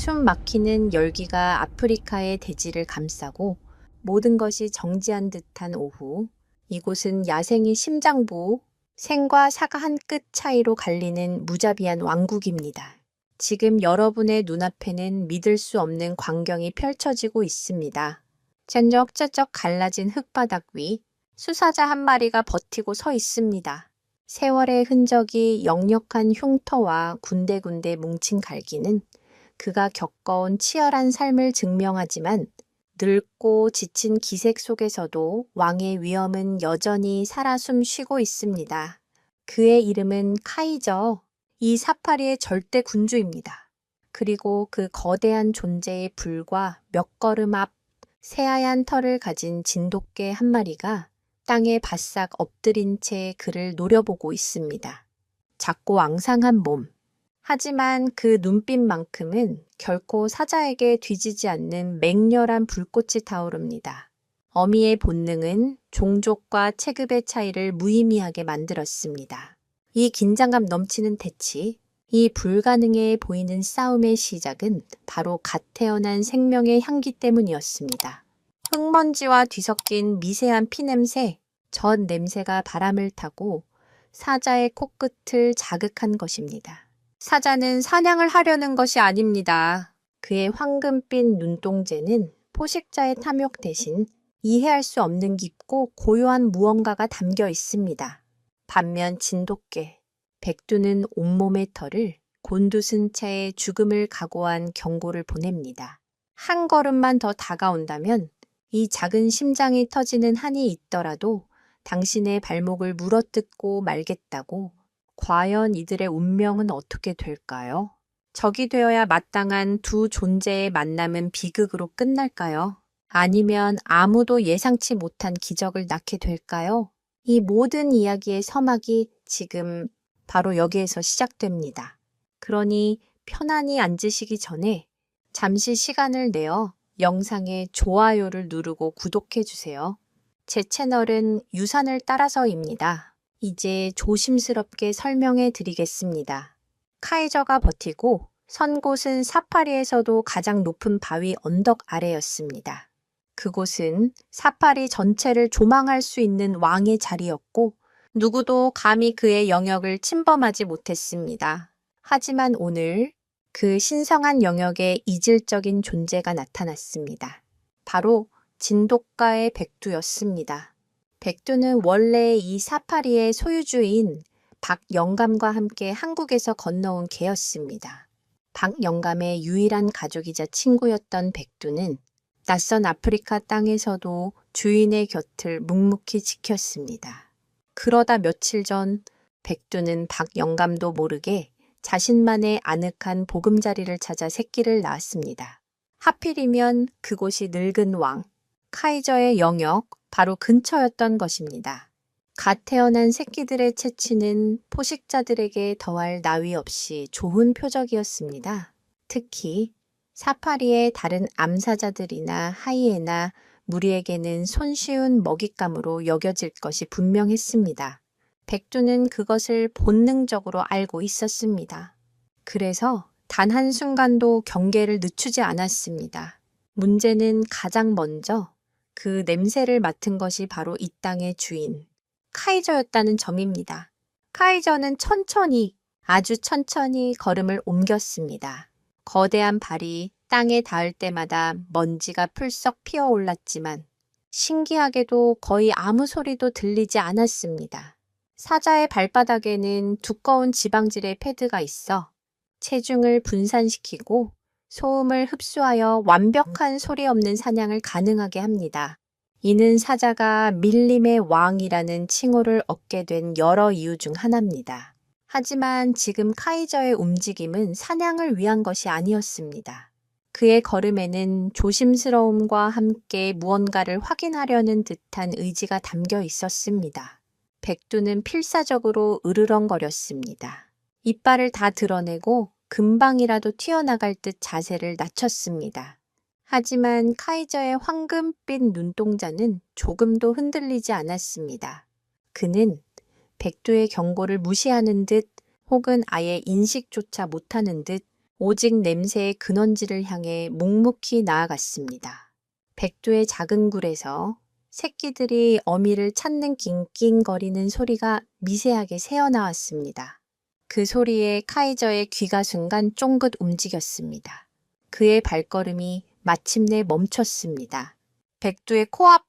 숨 막히는 열기가 아프리카의 대지를 감싸고 모든 것이 정지한 듯한 오후, 이곳은 야생의 심장부, 생과 사가 한 끗 차이로 갈리는 무자비한 왕국입니다. 지금 여러분의 눈앞에는 믿을 수 없는 광경이 펼쳐지고 있습니다. 짠적짠적 갈라진 흙바닥 위 수사자 한 마리가 버티고 서 있습니다. 세월의 흔적이 역력한 흉터와 군데군데 뭉친 갈기는 그가 겪어온 치열한 삶을 증명하지만 늙고 지친 기색 속에서도 왕의 위엄은 여전히 살아 숨쉬고 있습니다. 그의 이름은 카이저, 이 사파리의 절대 군주입니다. 그리고 그 거대한 존재의 불과 몇 걸음 앞 새하얀 털을 가진 진돗개 한 마리가 땅에 바싹 엎드린 채 그를 노려보고 있습니다. 작고 앙상한 몸. 하지만 그 눈빛만큼은 결코 사자에게 뒤지지 않는 맹렬한 불꽃이 타오릅니다. 어미의 본능은 종족과 체급의 차이를 무의미하게 만들었습니다. 이 긴장감 넘치는 대치, 이 불가능해 보이는 싸움의 시작은 바로 갓 태어난 생명의 향기 때문이었습니다. 흙먼지와 뒤섞인 미세한 피냄새, 젖 냄새가 바람을 타고 사자의 코끝을 자극한 것입니다. 사자는 사냥을 하려는 것이 아닙니다. 그의 황금빛 눈동자는 포식자의 탐욕 대신 이해할 수 없는 깊고 고요한 무언가가 담겨 있습니다. 반면 진돗개, 백두는 온몸의 털을 곤두선 채 죽음을 각오한 경고를 보냅니다. 한 걸음만 더 다가온다면 이 작은 심장이 터지는 한이 있더라도 당신의 발목을 물어뜯고 말겠다고. 과연 이들의 운명은 어떻게 될까요? 적이 되어야 마땅한 두 존재의 만남은 비극으로 끝날까요? 아니면 아무도 예상치 못한 기적을 낳게 될까요? 이 모든 이야기의 서막이 지금 바로 여기에서 시작됩니다. 그러니 편안히 앉으시기 전에 잠시 시간을 내어 영상에 좋아요를 누르고 구독해주세요. 제 채널은 유산을 따라서입니다. 이제 조심스럽게 설명해 드리겠습니다. 카이저가 버티고 선 곳은 사파리에서도 가장 높은 바위 언덕 아래였습니다. 그곳은 사파리 전체를 조망할 수 있는 왕의 자리였고 누구도 감히 그의 영역을 침범하지 못했습니다. 하지만 오늘 그 신성한 영역에 이질적인 존재가 나타났습니다. 바로 진돗가의 백두였습니다. 백두는 원래 이 사파리의 소유주인 박영감과 함께 한국에서 건너온 개였습니다. 박영감의 유일한 가족이자 친구였던 백두는 낯선 아프리카 땅에서도 주인의 곁을 묵묵히 지켰습니다. 그러다 며칠 전 백두는 박영감도 모르게 자신만의 아늑한 보금자리를 찾아 새끼를 낳았습니다. 하필이면 그곳이 늙은 왕, 카이저의 영역, 바로 근처였던 것입니다. 갓 태어난 새끼들의 채취는 포식자들에게 더할 나위 없이 좋은 표적이었습니다. 특히 사파리의 다른 암사자들이나 하이에나, 무리에게는 손쉬운 먹잇감으로 여겨질 것이 분명했습니다. 백두는 그것을 본능적으로 알고 있었습니다. 그래서 단 한순간도 경계를 늦추지 않았습니다. 문제는 가장 먼저 그 냄새를 맡은 것이 바로 이 땅의 주인, 카이저였다는 점입니다. 카이저는 천천히, 아주 천천히 걸음을 옮겼습니다. 거대한 발이 땅에 닿을 때마다 먼지가 풀썩 피어올랐지만 신기하게도 거의 아무 소리도 들리지 않았습니다. 사자의 발바닥에는 두꺼운 지방질의 패드가 있어 체중을 분산시키고 소음을 흡수하여 완벽한 소리 없는 사냥을 가능하게 합니다. 이는 사자가 밀림의 왕이라는 칭호를 얻게 된 여러 이유 중 하나입니다. 하지만 지금 카이저의 움직임은 사냥을 위한 것이 아니었습니다. 그의 걸음에는 조심스러움과 함께 무언가를 확인하려는 듯한 의지가 담겨 있었습니다. 백두는 필사적으로 으르렁거렸습니다. 이빨을 다 드러내고 금방이라도 튀어나갈 듯 자세를 낮췄습니다. 하지만 카이저의 황금빛 눈동자는 조금도 흔들리지 않았습니다. 그는 백두의 경고를 무시하는 듯 혹은 아예 인식조차 못하는 듯 오직 냄새의 근원지를 향해 묵묵히 나아갔습니다. 백두의 작은 굴에서 새끼들이 어미를 찾는 낑낑거리는 소리가 미세하게 새어나왔습니다. 그 소리에 카이저의 귀가 순간 쫑긋 움직였습니다. 그의 발걸음이 마침내 멈췄습니다. 백두의 코앞!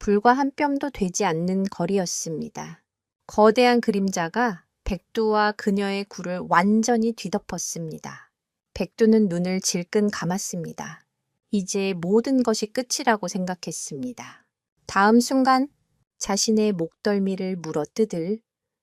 불과 한 뼘도 되지 않는 거리였습니다. 거대한 그림자가 백두와 그녀의 굴을 완전히 뒤덮었습니다. 백두는 눈을 질끈 감았습니다. 이제 모든 것이 끝이라고 생각했습니다. 다음 순간 자신의 목덜미를 물어뜯을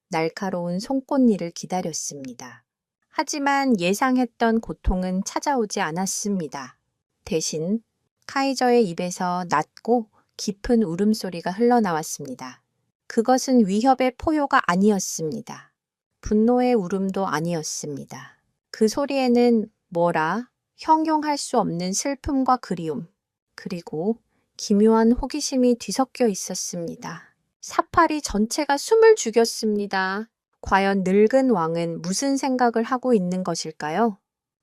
날카로운 송곳니를 기다렸습니다. 하지만 예상했던 고통은 찾아오지 않았습니다. 대신 카이저의 입에서 낮고 깊은 울음소리가 흘러나왔습니다. 그것은 위협의 포효가 아니었습니다. 분노의 울음도 아니었습니다. 그 소리에는 뭐라 형용할 수 없는 슬픔과 그리움, 그리고 기묘한 호기심이 뒤섞여 있었습니다. 사파리 전체가 숨을 죽였습니다. 과연 늙은 왕은 무슨 생각을 하고 있는 것일까요?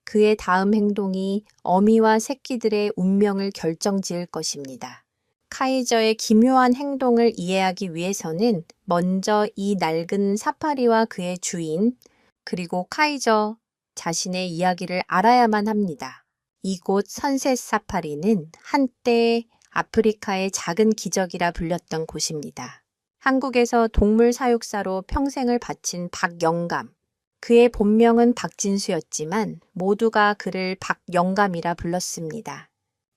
그의 다음 행동이 어미와 새끼들의 운명을 결정지을 것입니다. 카이저의 기묘한 행동을 이해하기 위해서는 먼저 이 낡은 사파리와 그의 주인, 그리고 카이저 자신의 이야기를 알아야만 합니다. 이곳 선셋 사파리는 한때 아프리카의 작은 기적이라 불렸던 곳입니다. 한국에서 동물 사육사로 평생을 바친 박영감. 그의 본명은 박진수였지만 모두가 그를 박영감이라 불렀습니다.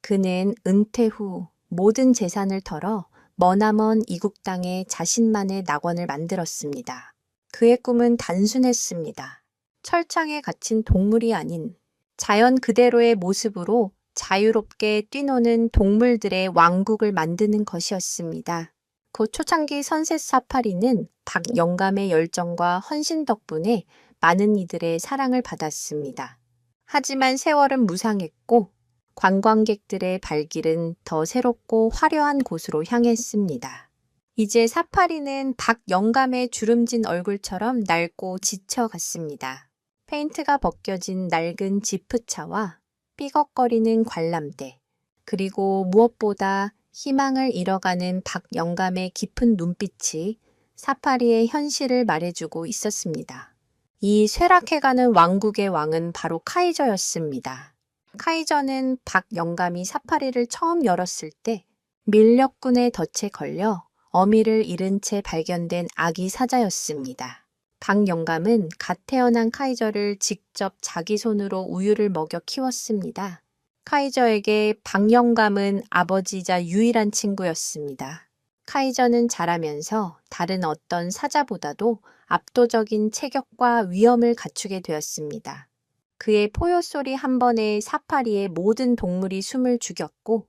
그는 은퇴 후 모든 재산을 털어 머나먼 이국 땅에 자신만의 낙원을 만들었습니다. 그의 꿈은 단순했습니다. 철창에 갇힌 동물이 아닌 자연 그대로의 모습으로 자유롭게 뛰노는 동물들의 왕국을 만드는 것이었습니다. 그 초창기 선셋 사파리는 박영감의 열정과 헌신 덕분에 많은 이들의 사랑을 받았습니다. 하지만 세월은 무상했고 관광객들의 발길은 더 새롭고 화려한 곳으로 향했습니다. 이제 사파리는 박영감의 주름진 얼굴처럼 낡고 지쳐갔습니다. 페인트가 벗겨진 낡은 지프차와 삐걱거리는 관람대, 그리고 무엇보다 희망을 잃어가는 박영감의 깊은 눈빛이 사파리의 현실을 말해주고 있었습니다. 이 쇠락해가는 왕국의 왕은 바로 카이저였습니다. 카이저는 박영감이 사파리를 처음 열었을 때 밀렵꾼의 덫에 걸려 어미를 잃은 채 발견된 아기 사자였습니다. 박영감은 갓 태어난 카이저를 직접 자기 손으로 우유를 먹여 키웠습니다. 카이저에게 박영감은 아버지이자 유일한 친구였습니다. 카이저는 자라면서 다른 어떤 사자보다도 압도적인 체격과 위엄을 갖추게 되었습니다. 그의 포효소리 한 번에 사파리의 모든 동물이 숨을 죽였고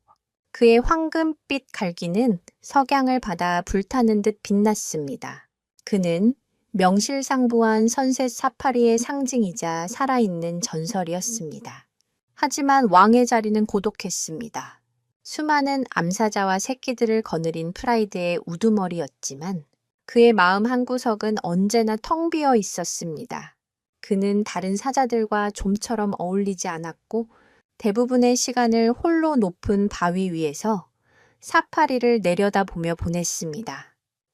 그의 황금빛 갈기는 석양을 받아 불타는 듯 빛났습니다. 그는 명실상부한 선셋 사파리의 상징이자 살아있는 전설이었습니다. 하지만 왕의 자리는 고독했습니다. 수많은 암사자와 새끼들을 거느린 프라이드의 우두머리였지만 그의 마음 한구석은 언제나 텅 비어 있었습니다. 그는 다른 사자들과 좀처럼 어울리지 않았고 대부분의 시간을 홀로 높은 바위 위에서 사파리를 내려다보며 보냈습니다.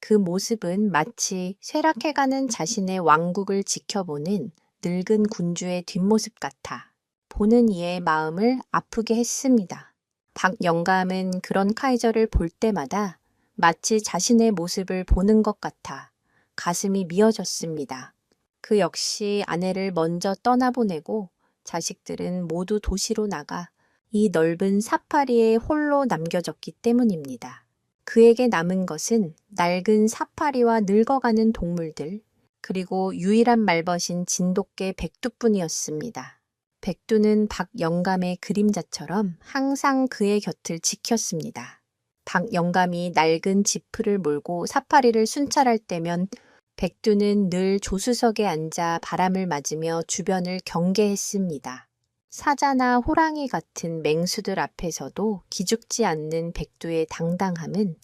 그 모습은 마치 쇠락해가는 자신의 왕국을 지켜보는 늙은 군주의 뒷모습 같아 보는 이의 마음을 아프게 했습니다. 박영감은 그런 카이저를 볼 때마다 마치 자신의 모습을 보는 것 같아 가슴이 미어졌습니다. 그 역시 아내를 먼저 떠나보내고 자식들은 모두 도시로 나가 이 넓은 사파리에 홀로 남겨졌기 때문입니다. 그에게 남은 것은 낡은 사파리와 늙어가는 동물들, 그리고 유일한 말벗인 진돗개 백두뿐이었습니다. 백두는 박영감의 그림자처럼 항상 그의 곁을 지켰습니다. 박영감이 낡은 지프를 몰고 사파리를 순찰할 때면 백두는 늘 조수석에 앉아 바람을 맞으며 주변을 경계했습니다. 사자나 호랑이 같은 맹수들 앞에서도 기죽지 않는 백두의 당당함은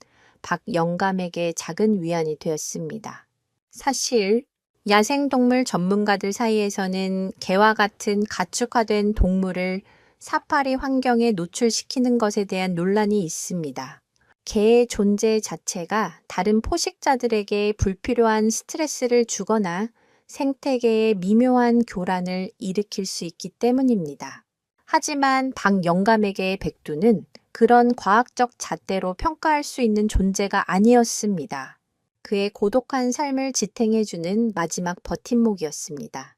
박영감에게 작은 위안이 되었습니다. 사실 야생동물 전문가들 사이에서는 개와 같은 가축화된 동물을 사파리 환경에 노출시키는 것에 대한 논란이 있습니다. 개의 존재 자체가 다른 포식자들에게 불필요한 스트레스를 주거나 생태계의 미묘한 교란을 일으킬 수 있기 때문입니다. 하지만 박영감에게 백두는 그런 과학적 잣대로 평가할 수 있는 존재가 아니었습니다. 그의 고독한 삶을 지탱해주는 마지막 버팀목이었습니다.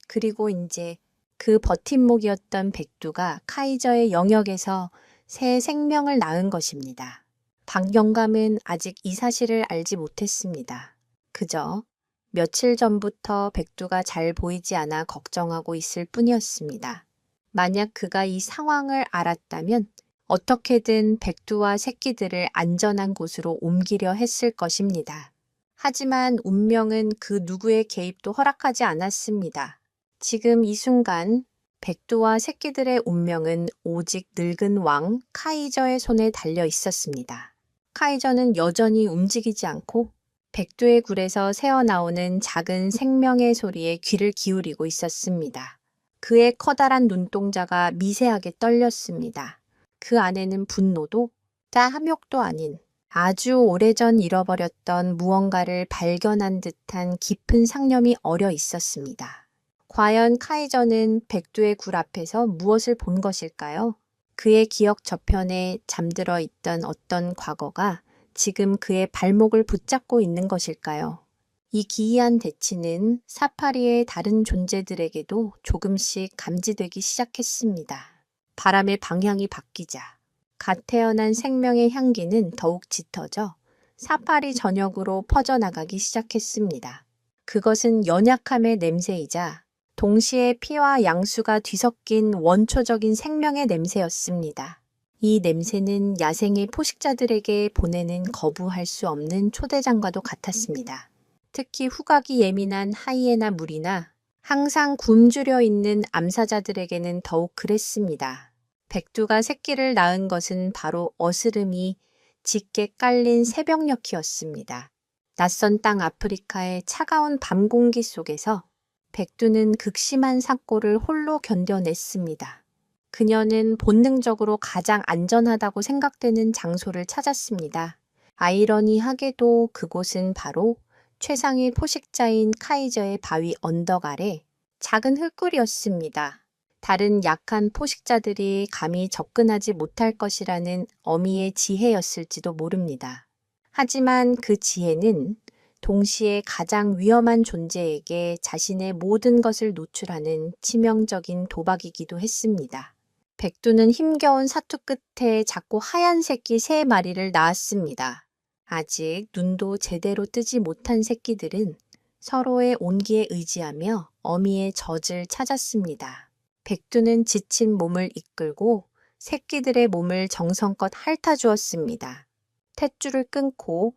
그리고 이제 그 버팀목이었던 백두가 카이저의 영역에서 새 생명을 낳은 것입니다. 박영감은 아직 이 사실을 알지 못했습니다. 그저 며칠 전부터 백두가 잘 보이지 않아 걱정하고 있을 뿐이었습니다. 만약 그가 이 상황을 알았다면 어떻게든 백두와 새끼들을 안전한 곳으로 옮기려 했을 것입니다. 하지만 운명은 그 누구의 개입도 허락하지 않았습니다. 지금 이 순간 백두와 새끼들의 운명은 오직 늙은 왕 카이저의 손에 달려 있었습니다. 카이저는 여전히 움직이지 않고 백두의 굴에서 새어나오는 작은 생명의 소리에 귀를 기울이고 있었습니다. 그의 커다란 눈동자가 미세하게 떨렸습니다. 그 안에는 분노도 탐욕도 아닌 아주 오래전 잃어버렸던 무언가를 발견한 듯한 깊은 상념이 어려 있었습니다. 과연 카이저는 백두의 굴 앞에서 무엇을 본 것일까요? 그의 기억 저편에 잠들어 있던 어떤 과거가 지금 그의 발목을 붙잡고 있는 것일까요? 이 기이한 대치는 사파리의 다른 존재들에게도 조금씩 감지되기 시작했습니다. 바람의 방향이 바뀌자 갓 태어난 생명의 향기는 더욱 짙어져 사파리 전역으로 퍼져나가기 시작했습니다. 그것은 연약함의 냄새이자 동시에 피와 양수가 뒤섞인 원초적인 생명의 냄새였습니다. 이 냄새는 야생의 포식자들에게 보내는 거부할 수 없는 초대장과도 같았습니다. 특히 후각이 예민한 하이에나 무리나 항상 굶주려 있는 암사자들에게는 더욱 그랬습니다. 백두가 새끼를 낳은 것은 바로 어스름이 짙게 깔린 새벽녘이었습니다. 낯선 땅 아프리카의 차가운 밤 공기 속에서 백두는 극심한 삭고를 홀로 견뎌냈습니다. 그녀는 본능적으로 가장 안전하다고 생각되는 장소를 찾았습니다. 아이러니하게도 그곳은 바로 최상위 포식자인 카이저의 바위 언덕 아래 작은 흙굴이었습니다. 다른 약한 포식자들이 감히 접근하지 못할 것이라는 어미의 지혜였을지도 모릅니다. 하지만 그 지혜는 동시에 가장 위험한 존재에게 자신의 모든 것을 노출하는 치명적인 도박이기도 했습니다. 백두는 힘겨운 사투 끝에 작고 하얀 새끼 3마리를 낳았습니다. 아직 눈도 제대로 뜨지 못한 새끼들은 서로의 온기에 의지하며 어미의 젖을 찾았습니다. 백두는 지친 몸을 이끌고 새끼들의 몸을 정성껏 핥아주었습니다. 탯줄을 끊고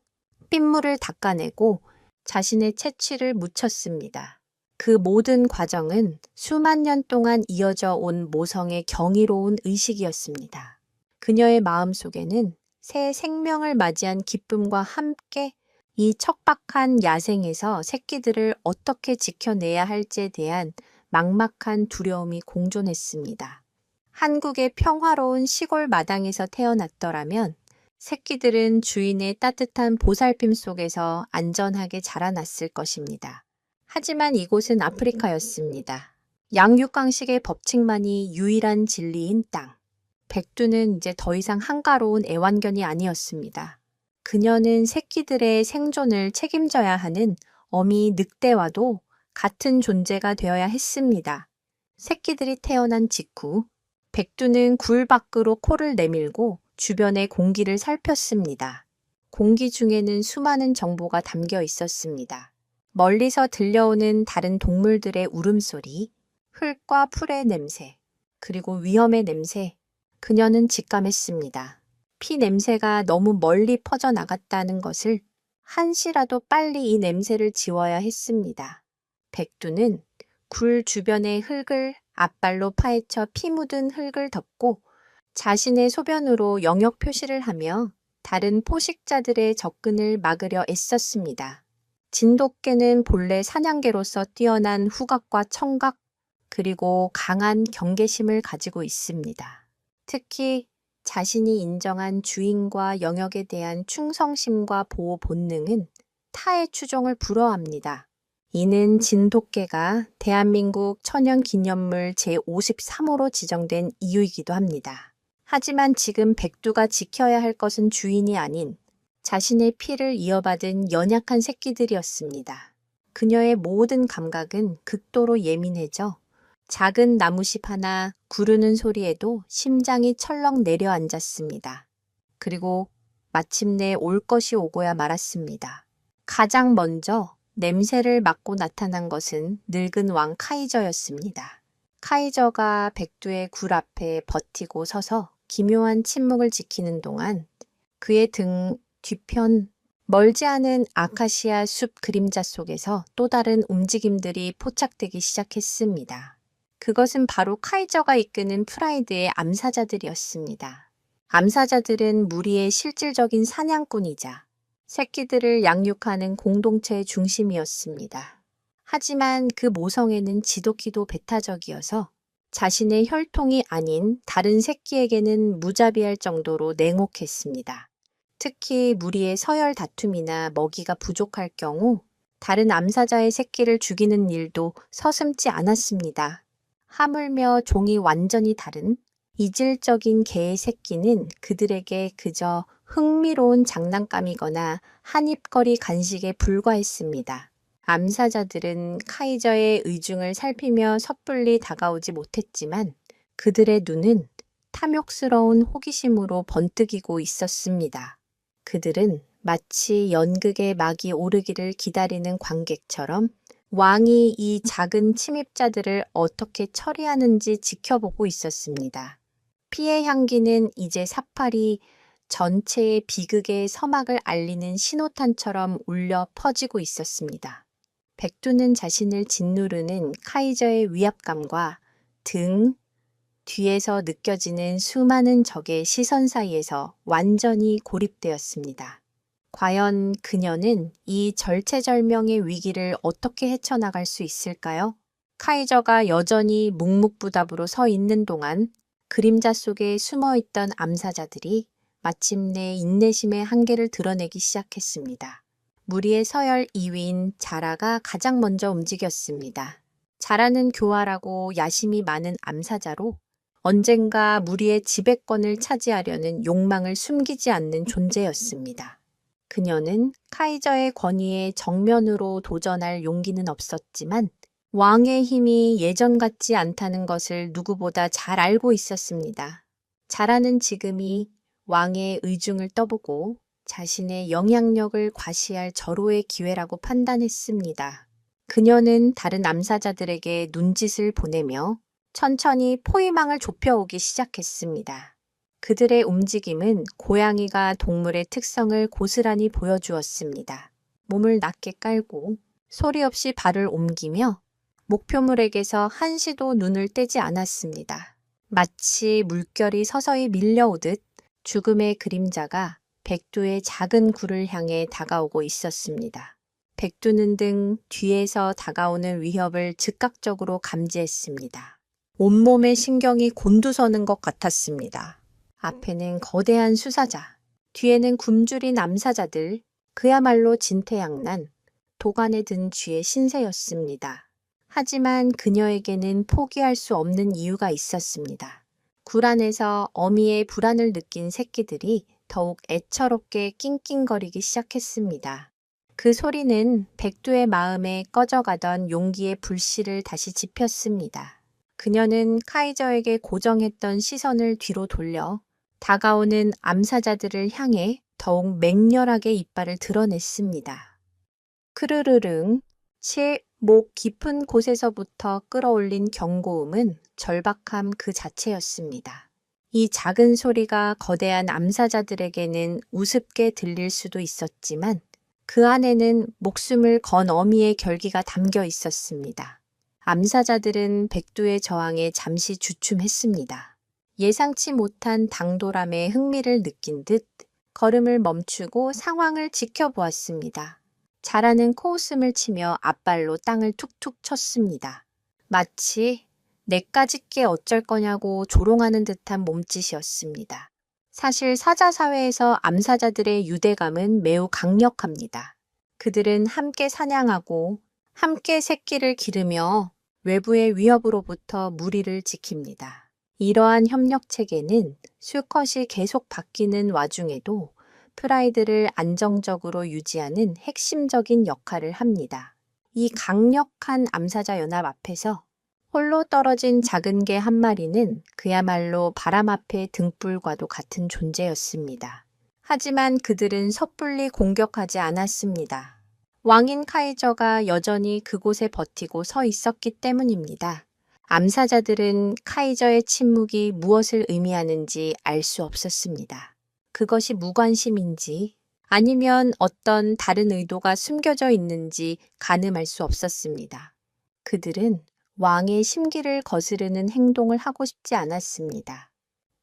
핏물을 닦아내고 자신의 채취를 묻혔습니다. 그 모든 과정은 수만 년 동안 이어져 온 모성의 경이로운 의식이었습니다. 그녀의 마음속에는 새 생명을 맞이한 기쁨과 함께 이 척박한 야생에서 새끼들을 어떻게 지켜내야 할지에 대한 막막한 두려움이 공존했습니다. 한국의 평화로운 시골 마당에서 태어났더라면 새끼들은 주인의 따뜻한 보살핌 속에서 안전하게 자라났을 것입니다. 하지만 이곳은 아프리카였습니다. 양육강식의 법칙만이 유일한 진리인 땅. 백두는 이제 더 이상 한가로운 애완견이 아니었습니다. 그녀는 새끼들의 생존을 책임져야 하는 어미 늑대와도 같은 존재가 되어야 했습니다. 새끼들이 태어난 직후 백두는 굴 밖으로 코를 내밀고 주변의 공기를 살폈습니다. 공기 중에는 수많은 정보가 담겨 있었습니다. 멀리서 들려오는 다른 동물들의 울음소리, 흙과 풀의 냄새, 그리고 위험의 냄새. 그녀는 직감했습니다. 피 냄새가 너무 멀리 퍼져나갔다는 것을 한시라도 빨리 이 냄새를 지워야 했습니다. 백두는 굴 주변의 흙을 앞발로 파헤쳐 피 묻은 흙을 덮고 자신의 소변으로 영역 표시를 하며 다른 포식자들의 접근을 막으려 애썼습니다. 진돗개는 본래 사냥개로서 뛰어난 후각과 청각, 그리고 강한 경계심을 가지고 있습니다. 특히 자신이 인정한 주인과 영역에 대한 충성심과 보호 본능은 타의 추종을 불허합니다. 이는 진돗개가 대한민국 천연기념물 제53호로 지정된 이유이기도 합니다. 하지만 지금 백두가 지켜야 할 것은 주인이 아닌 자신의 피를 이어받은 연약한 새끼들이었습니다. 그녀의 모든 감각은 극도로 예민해져 작은 나무십 하나 구르는 소리에도 심장이 철렁 내려앉았습니다. 그리고 마침내 올 것이 오고야 말았습니다. 가장 먼저 냄새를 맡고 나타난 것은 늙은 왕 카이저였습니다. 카이저가 백두의 굴 앞에 버티고 서서 기묘한 침묵을 지키는 동안 그의 등 뒤편 멀지 않은 아카시아 숲 그림자 속에서 또 다른 움직임들이 포착되기 시작했습니다. 그것은 바로 카이저가 이끄는 프라이드의 암사자들이었습니다. 암사자들은 무리의 실질적인 사냥꾼이자 새끼들을 양육하는 공동체의 중심이었습니다. 하지만 그 모성애는 지독히도 배타적이어서 자신의 혈통이 아닌 다른 새끼에게는 무자비할 정도로 냉혹했습니다. 특히 무리의 서열 다툼이나 먹이가 부족할 경우 다른 암사자의 새끼를 죽이는 일도 서슴지 않았습니다. 하물며 종이 완전히 다른 이질적인 개의 새끼는 그들에게 그저 흥미로운 장난감이거나 한입거리 간식에 불과했습니다. 암사자들은 카이저의 의중을 살피며 섣불리 다가오지 못했지만 그들의 눈은 탐욕스러운 호기심으로 번뜩이고 있었습니다. 그들은 마치 연극의 막이 오르기를 기다리는 관객처럼 왕이 이 작은 침입자들을 어떻게 처리하는지 지켜보고 있었습니다. 피의 향기는 이제 사파리 전체의 비극의 서막을 알리는 신호탄처럼 울려 퍼지고 있었습니다. 백두는 자신을 짓누르는 카이저의 위압감과 등 뒤에서 느껴지는 수많은 적의 시선 사이에서 완전히 고립되었습니다. 과연 그녀는 이 절체절명의 위기를 어떻게 헤쳐나갈 수 있을까요? 카이저가 여전히 묵묵부답으로 서 있는 동안 그림자 속에 숨어있던 암사자들이 마침내 인내심의 한계를 드러내기 시작했습니다. 무리의 서열 2위인 자라가 가장 먼저 움직였습니다. 자라는 교활하고 야심이 많은 암사자로 언젠가 무리의 지배권을 차지하려는 욕망을 숨기지 않는 존재였습니다. 그녀는 카이저의 권위에 정면으로 도전할 용기는 없었지만 왕의 힘이 예전 같지 않다는 것을 누구보다 잘 알고 있었습니다. 자라는 지금이 왕의 의중을 떠보고 자신의 영향력을 과시할 절호의 기회라고 판단했습니다. 그녀는 다른 암사자들에게 눈짓을 보내며 천천히 포위망을 좁혀오기 시작했습니다. 그들의 움직임은 고양이가 동물의 특성을 고스란히 보여주었습니다. 몸을 낮게 깔고 소리 없이 발을 옮기며 목표물에게서 한시도 눈을 떼지 않았습니다. 마치 물결이 서서히 밀려오듯 죽음의 그림자가 백두의 작은 굴을 향해 다가오고 있었습니다. 백두는 등 뒤에서 다가오는 위협을 즉각적으로 감지했습니다. 온몸의 신경이 곤두서는 것 같았습니다. 앞에는 거대한 수사자, 뒤에는 굶주린 암사자들, 그야말로 진퇴양난, 도간에 든 쥐의 신세였습니다. 하지만 그녀에게는 포기할 수 없는 이유가 있었습니다. 굴 안에서 어미의 불안을 느낀 새끼들이 더욱 애처롭게 낑낑거리기 시작했습니다. 그 소리는 백두의 마음에 꺼져가던 용기의 불씨를 다시 지폈습니다. 그녀는 카이저에게 고정했던 시선을 뒤로 돌려 다가오는 암사자들을 향해 더욱 맹렬하게 이빨을 드러냈습니다. 크르르릉, 목 깊은 곳에서부터 끌어올린 경고음은 절박함 그 자체였습니다. 이 작은 소리가 거대한 암사자들에게는 우습게 들릴 수도 있었지만 그 안에는 목숨을 건 어미의 결기가 담겨 있었습니다. 암사자들은 백두의 저항에 잠시 주춤했습니다. 예상치 못한 당돌함에 흥미를 느낀 듯 걸음을 멈추고 상황을 지켜보았습니다. 잘하는 코웃음을 치며 앞발로 땅을 툭툭 쳤습니다. 마치 내까지 게 어쩔 거냐고 조롱하는 듯한 몸짓이었습니다. 사실 사자사회에서 암사자들의 유대감은 매우 강력합니다. 그들은 함께 사냥하고 함께 새끼를 기르며 외부의 위협으로부터 무리를 지킵니다. 이러한 협력 체계는 수컷이 계속 바뀌는 와중에도 프라이드를 안정적으로 유지하는 핵심적인 역할을 합니다. 이 강력한 암사자 연합 앞에서 홀로 떨어진 작은 개 한 마리는 그야말로 바람 앞의 등불과도 같은 존재였습니다. 하지만 그들은 섣불리 공격하지 않았습니다. 왕인 카이저가 여전히 그곳에 버티고 서 있었기 때문입니다. 암사자들은 카이저의 침묵이 무엇을 의미하는지 알 수 없었습니다. 그것이 무관심인지 아니면 어떤 다른 의도가 숨겨져 있는지 가늠할 수 없었습니다. 그들은 왕의 심기를 거스르는 행동을 하고 싶지 않았습니다.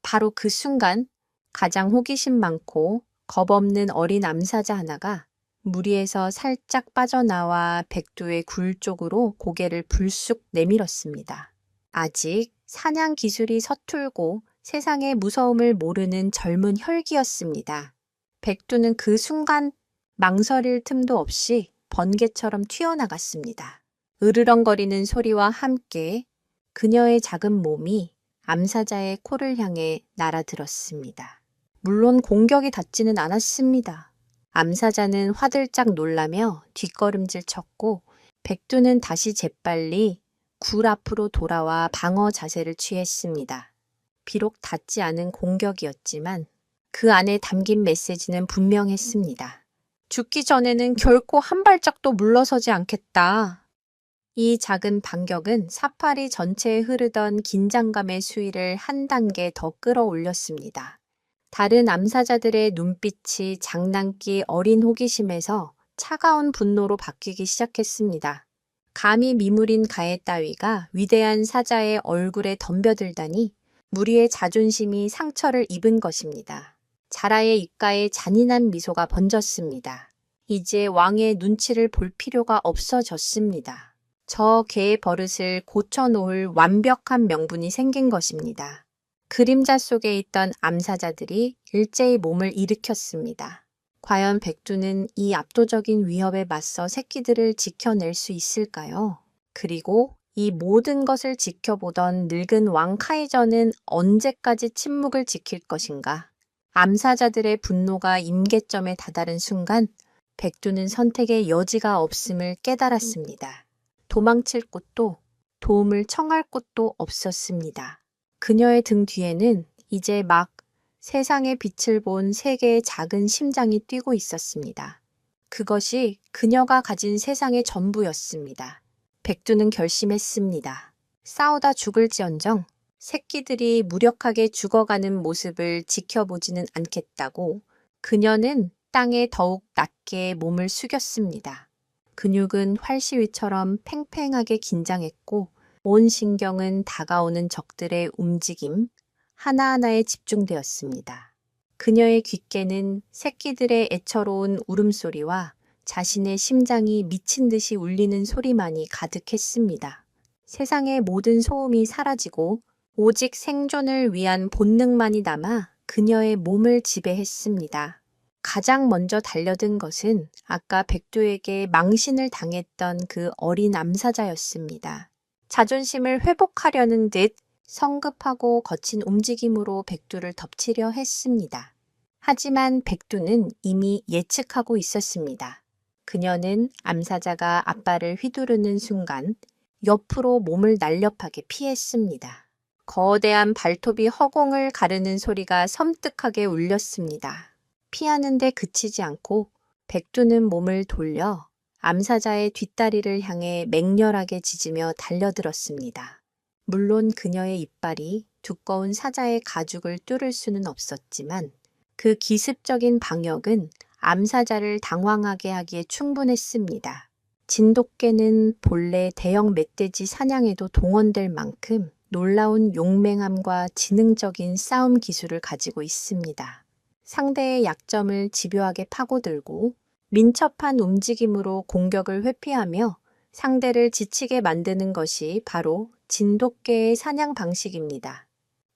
바로 그 순간 가장 호기심 많고 겁없는 어린 암사자 하나가 무리에서 살짝 빠져나와 백두의 굴 쪽으로 고개를 불쑥 내밀었습니다. 아직 사냥 기술이 서툴고 세상의 무서움을 모르는 젊은 혈기였습니다. 백두는 그 순간 망설일 틈도 없이 번개처럼 튀어나갔습니다. 으르렁거리는 소리와 함께 그녀의 작은 몸이 암사자의 코를 향해 날아들었습니다. 물론 공격이 닿지는 않았습니다. 암사자는 화들짝 놀라며 뒷걸음질 쳤고 백두는 다시 재빨리 굴 앞으로 돌아와 방어 자세를 취했습니다. 비록 닿지 않은 공격이었지만 그 안에 담긴 메시지는 분명했습니다. 죽기 전에는 결코 한 발짝도 물러서지 않겠다. 이 작은 반격은 사파리 전체에 흐르던 긴장감의 수위를 한 단계 더 끌어올렸습니다. 다른 암사자들의 눈빛이 장난기 어린 호기심에서 차가운 분노로 바뀌기 시작했습니다. 감히 미물인 가해 따위가 위대한 사자의 얼굴에 덤벼들다니 무리의 자존심이 상처를 입은 것입니다. 자라의 입가에 잔인한 미소가 번졌습니다. 이제 왕의 눈치를 볼 필요가 없어졌습니다. 저 개의 버릇을 고쳐놓을 완벽한 명분이 생긴 것입니다. 그림자 속에 있던 암사자들이 일제히 몸을 일으켰습니다. 과연 백두는 이 압도적인 위협에 맞서 새끼들을 지켜낼 수 있을까요? 그리고 이 모든 것을 지켜보던 늙은 왕 카이저는 언제까지 침묵을 지킬 것인가? 암사자들의 분노가 임계점에 다다른 순간 백두는 선택의 여지가 없음을 깨달았습니다. 도망칠 곳도 도움을 청할 곳도 없었습니다. 그녀의 등 뒤에는 이제 막 세상의 빛을 본 세 개의 작은 심장이 뛰고 있었습니다. 그것이 그녀가 가진 세상의 전부였습니다. 백두는 결심했습니다. 싸우다 죽을지언정 새끼들이 무력하게 죽어가는 모습을 지켜보지는 않겠다고 그녀는 땅에 더욱 낮게 몸을 숙였습니다. 근육은 활시위처럼 팽팽하게 긴장했고 온 신경은 다가오는 적들의 움직임 하나하나에 집중되었습니다. 그녀의 귓께는 새끼들의 애처로운 울음소리와 자신의 심장이 미친 듯이 울리는 소리만이 가득했습니다. 세상의 모든 소음이 사라지고 오직 생존을 위한 본능만이 남아 그녀의 몸을 지배했습니다. 가장 먼저 달려든 것은 아까 백두에게 망신을 당했던 그 어린 암사자였습니다. 자존심을 회복하려는 듯 성급하고 거친 움직임으로 백두를 덮치려 했습니다. 하지만 백두는 이미 예측하고 있었습니다. 그녀는 암사자가 앞발을 휘두르는 순간 옆으로 몸을 날렵하게 피했습니다. 거대한 발톱이 허공을 가르는 소리가 섬뜩하게 울렸습니다. 피하는데 그치지 않고 백두는 몸을 돌려 암사자의 뒷다리를 향해 맹렬하게 짖으며 달려들었습니다. 물론 그녀의 이빨이 두꺼운 사자의 가죽을 뚫을 수는 없었지만 그 기습적인 방역은 암사자를 당황하게 하기에 충분했습니다. 진돗개는 본래 대형 멧돼지 사냥에도 동원될 만큼 놀라운 용맹함과 지능적인 싸움 기술을 가지고 있습니다. 상대의 약점을 집요하게 파고들고 민첩한 움직임으로 공격을 회피하며 상대를 지치게 만드는 것이 바로 진돗개의 사냥 방식입니다.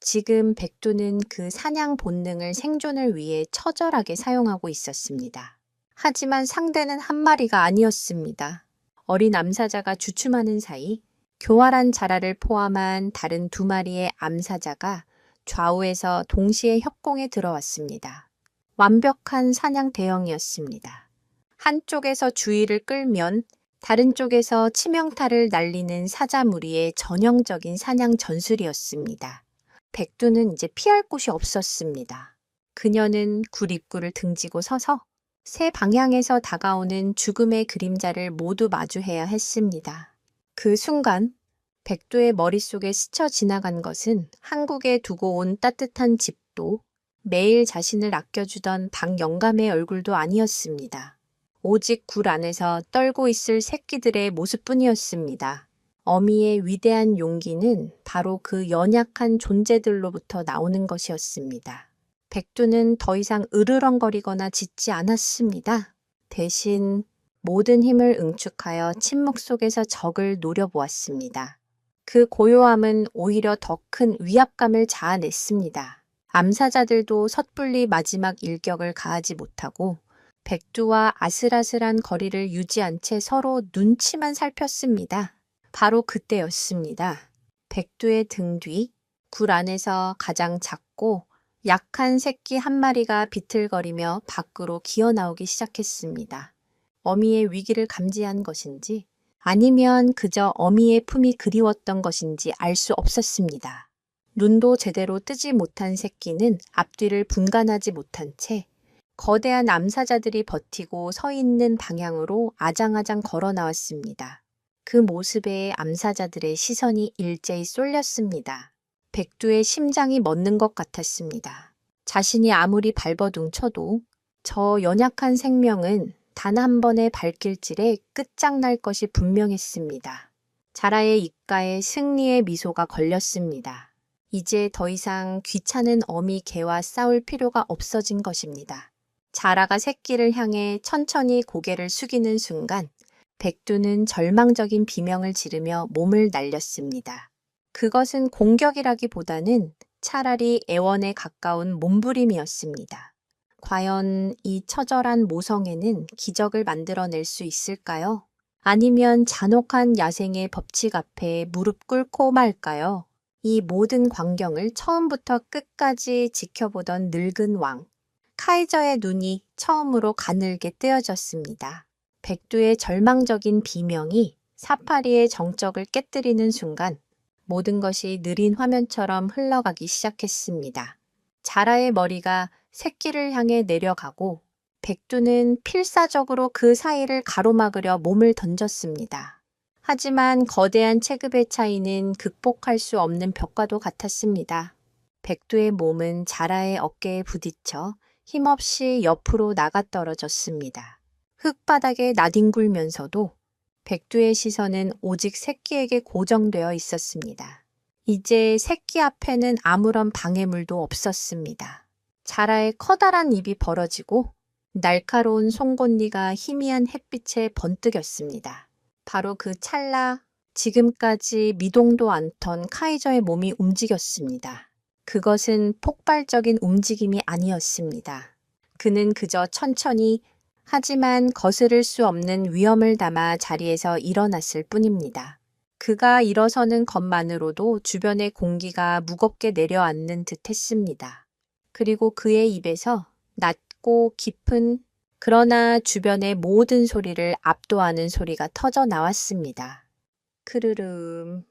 지금 백두는 그 사냥 본능을 생존을 위해 처절하게 사용하고 있었습니다. 하지만 상대는 한 마리가 아니었습니다. 어린 암사자가 주춤하는 사이 교활한 자라를 포함한 다른 2마리의 암사자가 좌우에서 동시에 협공에 들어왔습니다. 완벽한 사냥 대형이었습니다. 한쪽에서 주의를 끌면 다른 쪽에서 치명타를 날리는 사자 무리의 전형적인 사냥 전술이었습니다. 백두는 이제 피할 곳이 없었습니다. 그녀는 굴 입구를 등지고 서서 세 방향에서 다가오는 죽음의 그림자를 모두 마주해야 했습니다. 그 순간 백두의 머릿속에 스쳐 지나간 것은 한국에 두고 온 따뜻한 집도 매일 자신을 아껴주던 박영감의 얼굴도 아니었습니다. 오직 굴 안에서 떨고 있을 새끼들의 모습뿐이었습니다. 어미의 위대한 용기는 바로 그 연약한 존재들로부터 나오는 것이었습니다. 백두는 더 이상 으르렁거리거나 짖지 않았습니다. 대신 모든 힘을 응축하여 침묵 속에서 적을 노려보았습니다. 그 고요함은 오히려 더 큰 위압감을 자아냈습니다. 암사자들도 섣불리 마지막 일격을 가하지 못하고 백두와 아슬아슬한 거리를 유지한 채 서로 눈치만 살폈습니다. 바로 그때였습니다. 백두의 등 뒤, 굴 안에서 가장 작고 약한 새끼 한 마리가 비틀거리며 밖으로 기어나오기 시작했습니다. 어미의 위기를 감지한 것인지 아니면 그저 어미의 품이 그리웠던 것인지 알 수 없었습니다. 눈도 제대로 뜨지 못한 새끼는 앞뒤를 분간하지 못한 채 거대한 암사자들이 버티고 서 있는 방향으로 아장아장 걸어 나왔습니다. 그 모습에 암사자들의 시선이 일제히 쏠렸습니다. 백두의 심장이 멎는 것 같았습니다. 자신이 아무리 발버둥쳐도 저 연약한 생명은 단 한 번의 발길질에 끝장날 것이 분명했습니다. 자라의 입가에 승리의 미소가 걸렸습니다. 이제 더 이상 귀찮은 어미 개와 싸울 필요가 없어진 것입니다. 자라가 새끼를 향해 천천히 고개를 숙이는 순간 백두는 절망적인 비명을 지르며 몸을 날렸습니다. 그것은 공격이라기보다는 차라리 애원에 가까운 몸부림이었습니다. 과연 이 처절한 모성애는 기적을 만들어낼 수 있을까요? 아니면 잔혹한 야생의 법칙 앞에 무릎 꿇고 말까요? 이 모든 광경을 처음부터 끝까지 지켜보던 늙은 왕, 카이저의 눈이 처음으로 가늘게 뜨여졌습니다. 백두의 절망적인 비명이 사파리의 정적을 깨뜨리는 순간 모든 것이 느린 화면처럼 흘러가기 시작했습니다. 자라의 머리가 새끼를 향해 내려가고 백두는 필사적으로 그 사이를 가로막으려 몸을 던졌습니다. 하지만 거대한 체급의 차이는 극복할 수 없는 벽과도 같았습니다. 백두의 몸은 자라의 어깨에 부딪혀 힘없이 옆으로 나가떨어졌습니다. 흙바닥에 나뒹굴면서도 백두의 시선은 오직 새끼에게 고정되어 있었습니다. 이제 새끼 앞에는 아무런 방해물도 없었습니다. 자라의 커다란 입이 벌어지고 날카로운 송곳니가 희미한 햇빛에 번뜩였습니다. 바로 그 찰나 지금까지 미동도 않던 카이저의 몸이 움직였습니다. 그것은 폭발적인 움직임이 아니었습니다. 그는 그저 천천히 하지만 거스를 수 없는 위험을 담아 자리에서 일어났을 뿐입니다. 그가 일어서는 것만으로도 주변의 공기가 무겁게 내려앉는 듯 했습니다. 그리고 그의 입에서 낮고 깊은 그러나 주변의 모든 소리를 압도하는 소리가 터져 나왔습니다. 크르름.